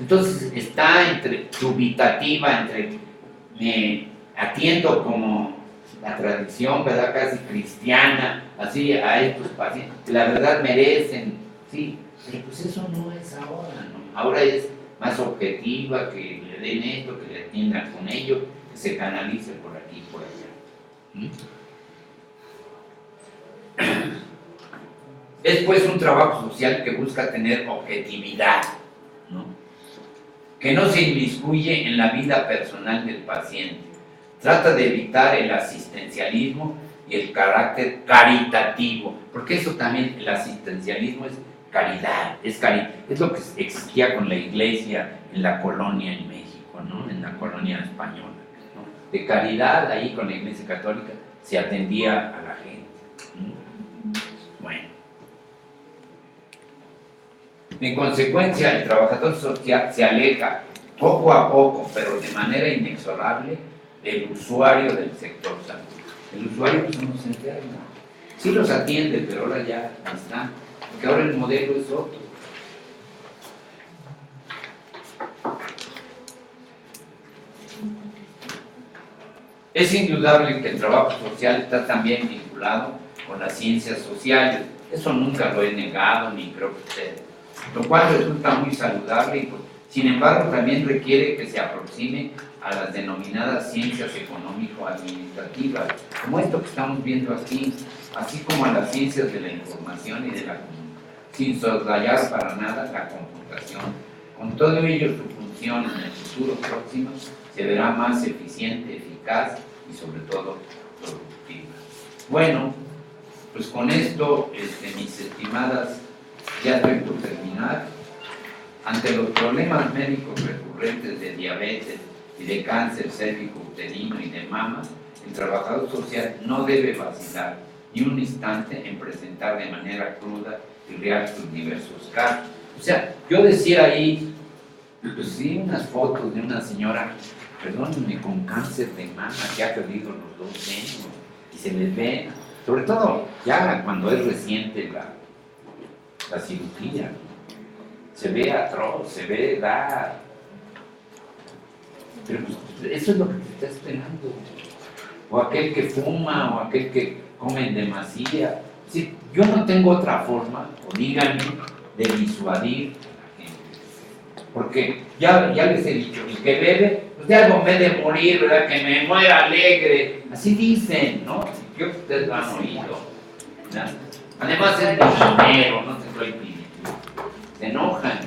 Entonces está dubitativa entre me atiendo como la tradición, ¿verdad? Casi cristiana, así a estos pacientes, que la verdad merecen, sí, pero pues eso no es ahora, ¿no? Ahora es más objetiva, que le den esto, que le atiendan con ello, que se canalice por aquí y por allá. Es pues un trabajo social que busca tener objetividad, ¿no? Que no se inmiscuye en la vida personal del paciente. Trata de evitar el asistencialismo y el carácter caritativo, porque eso también, el asistencialismo es caridad, es lo que existía con la iglesia en la colonia en México, ¿no? En la colonia española, ¿no? De caridad, ahí con la iglesia católica se atendía a la gente, ¿no? Bueno. En consecuencia, el trabajador social se aleja poco a poco, pero de manera inexorable, del usuario del sector salud. El usuario son los enfermos. Sí los atiende, pero ahora ya están, porque ahora el modelo es otro. Es indudable que el trabajo social está también vinculado con las ciencias sociales. Eso nunca lo he negado, ni creo que ustedes. Lo cual resulta muy saludable y pues, sin embargo también requiere que se aproxime a las denominadas ciencias económico-administrativas, como esto que estamos viendo aquí, así como a las ciencias de la información y de la comunicación, sin soslayar para nada la computación. Con todo ello, su función en el futuro próximo se verá más eficiente, eficaz y sobre todo productiva. Bueno, pues con esto, mis estimadas, ya estoy por terminar. Ante los problemas médicos recurrentes de diabetes y de cáncer cérvico-uterino y de mama, el trabajador social no debe vacilar ni un instante en presentar de manera cruda y real sus diversos casos. O sea, yo decía ahí, pues sí, unas fotos de una señora, perdónenme, con cáncer de mama que ha perdido los 2 senos y se les ve, sobre todo ya cuando es reciente la cirugía, ¿no? Se ve atroz, se ve dar. Pero pues, eso es lo que te está esperando. O aquel que fuma, o aquel que come en demasía. Sí, yo no tengo otra forma, o díganme, de disuadir a la gente. Porque ya les he dicho, el que bebe, pues de algo en vez de morir, ¿verdad? Que me muera alegre. Así dicen, ¿no? Creo que ustedes lo han oído, ¿verdad? Además es dinero, no te estoy pidiendo. Se enojan.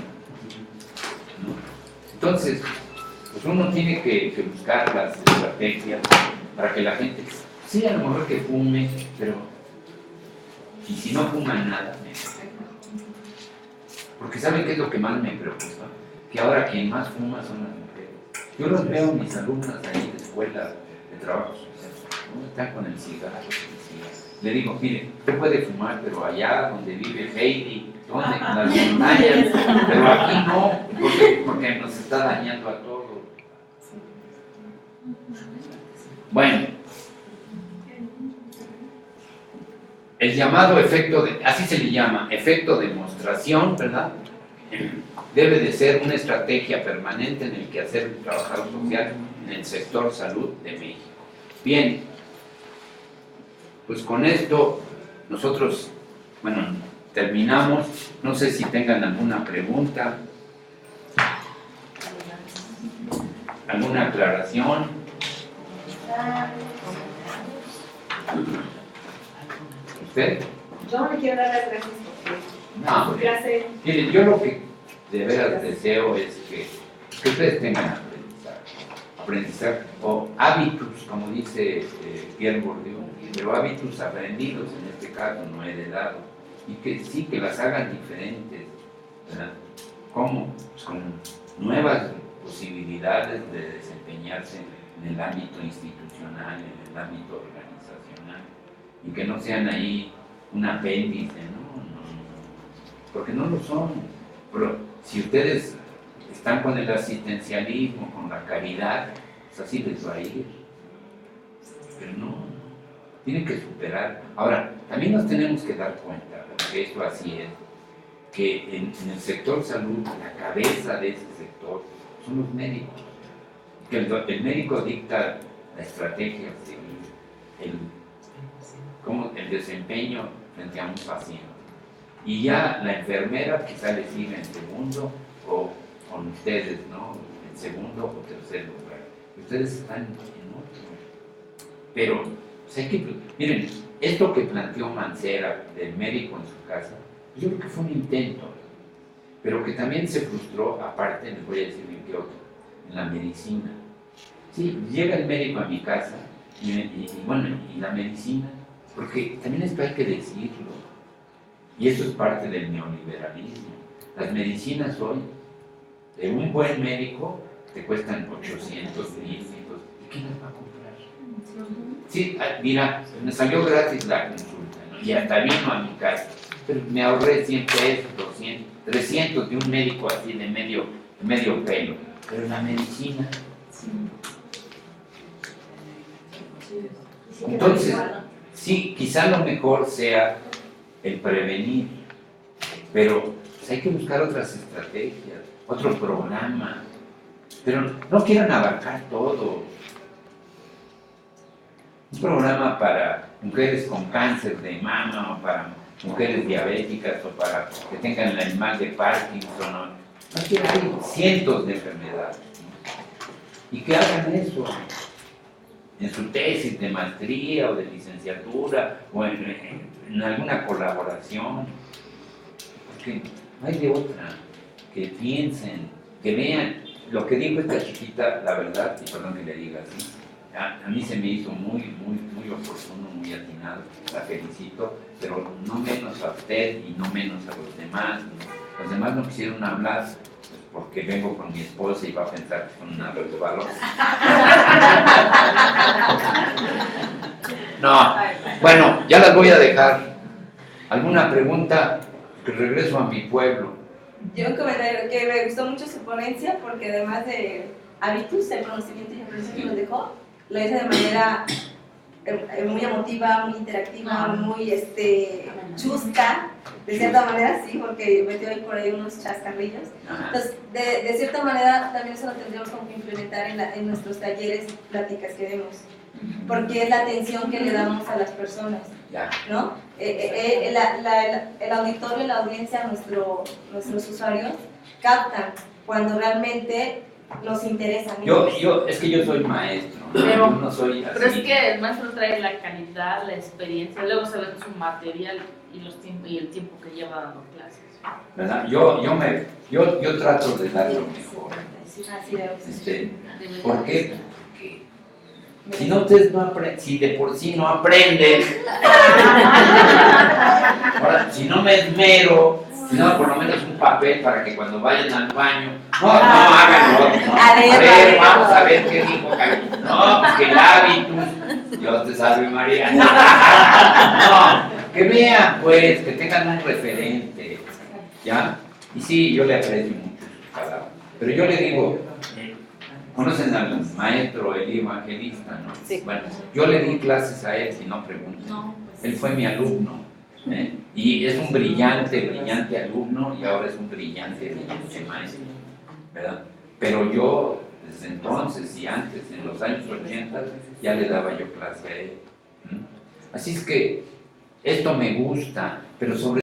Entonces, pues uno tiene que buscar las estrategias para que la gente, sí, a lo mejor que fume, pero, y si no fuma nada, porque ¿saben qué es lo que más me preocupa? Que ahora quien más fuma son las mujeres. Yo los veo, mis alumnas ahí de escuela de trabajo social, ¿no? Están con el cigarro. Le digo, mire, usted puede fumar, pero allá donde vive Heidi, donde en las montañas, pero aquí no, porque nos está dañando a todos. Bueno, el llamado efecto, así se le llama, efecto demostración, ¿verdad? Debe de ser una estrategia permanente en el quehacer del trabajador social en el sector salud de México. Bien, pues con esto nosotros, bueno, terminamos. No sé si tengan alguna pregunta, alguna aclaración. ¿Usted? Yo me quiero dar las gracias porque No, su clase. mire, yo lo que de veras deseo es que ustedes tengan aprendizaje o hábitos, como dice Pierre Bourdieu, pero hábitos aprendidos en este caso, no heredados, y que sí, que las hagan diferentes, ¿verdad? ¿Cómo? Pues con nuevas posibilidades de desempeñarse en el ámbito institucional, en el ámbito organizacional, y que no sean ahí un apéndice, ¿no? Porque no lo son. Pero si ustedes están con el asistencialismo, con la caridad, pues así les va a ir. Pero no, tienen que superar. Ahora, también nos tenemos que dar cuenta, porque esto así es, que en el sector salud, la cabeza de ese sector son los médicos. Que el médico dicta la estrategia a seguir, el desempeño frente a un paciente. Y ya la enfermera quizá le siga en segundo, o con ustedes, ¿no? En segundo o tercer lugar. Ustedes están en otro. Pero, pues hay que, miren, esto que planteó Mancera del médico en su casa, yo creo que fue un intento, pero que también se frustró, aparte, les voy a decir en qué otro, en la medicina. Sí, llega el médico a mi casa, y la medicina, porque también esto hay que decirlo, y eso es parte del neoliberalismo. Las medicinas hoy, de un buen médico, te cuestan 800, 1000, ¿y quién las va a comprar? Sí, mira, me salió gratis la consulta, ¿no? Y hasta vino a mi casa, pero me ahorré 100 pesos, 200, 300 de un médico así de medio pelo, pero la medicina... Entonces, sí, quizá lo mejor sea el prevenir, pero pues hay que buscar otras estrategias, otro programa, pero no quieran abarcar todo. Un programa para mujeres con cáncer de mama, o para mujeres diabéticas, o para que tengan el mal de Parkinson, ¿no? Aquí hay cientos de enfermedades, ¿no? Y que hagan eso en su tesis de maestría o de licenciatura o en alguna colaboración, porque no hay de otra, que piensen, que vean lo que dijo esta chiquita, la verdad, y perdón que le diga así, a mí se me hizo muy oportuno, muy atinado, la felicito, pero no menos a usted y no menos a los demás, ¿no? Los demás no quisieron hablar, porque vengo con mi esposa y va a pensar que son una resbalosa. No, bueno, ya las voy a dejar. ¿Alguna pregunta? Que regreso a mi pueblo. Yo un comentario que me gustó mucho su ponencia porque además de hábitos, el conocimiento y el aprendizaje que nos dejó, lo hizo de manera muy emotiva, muy interactiva, muy chusca, de cierta manera, sí, porque metió ahí por ahí unos chascarrillos. Entonces, de cierta manera, también eso lo tendríamos como que implementar en nuestros talleres y pláticas que demos, porque es la atención que le damos a las personas, ¿no? El auditorio, la audiencia, nuestros usuarios captan cuando realmente nos interesan. Es que yo soy maestro, ¿no? Pero, yo no soy así. Pero es que el maestro trae la calidad, la experiencia, luego se ve su material y el tiempo que lleva dando clases. ¿Verdad? Yo trato de dar lo mejor. Así es. ¿Por qué? Porque si no ustedes no aprenden, si de por sí no aprenden, ahora, si no me esmero, si no por lo menos un papel para que cuando vayan al baño, no háganlo, no. A ver, Vamos a ver qué dijo Carlos. No, pues que el hábitus, Dios te salve María. No, que vean pues, que tengan un referente, ¿ya? Y sí, yo le aprecio mucho sus palabras, pero yo le digo, conocen al maestro Elí Evangelista, ¿no? Sí. Bueno, yo le di clases a él, si no preguntan. No, Él fue mi alumno, ¿eh? Y es un brillante alumno y ahora es un brillante maestro, ¿verdad? Pero yo, desde entonces y antes, en los años 80, ya le daba yo clase a él. Así es que esto me gusta, pero sobre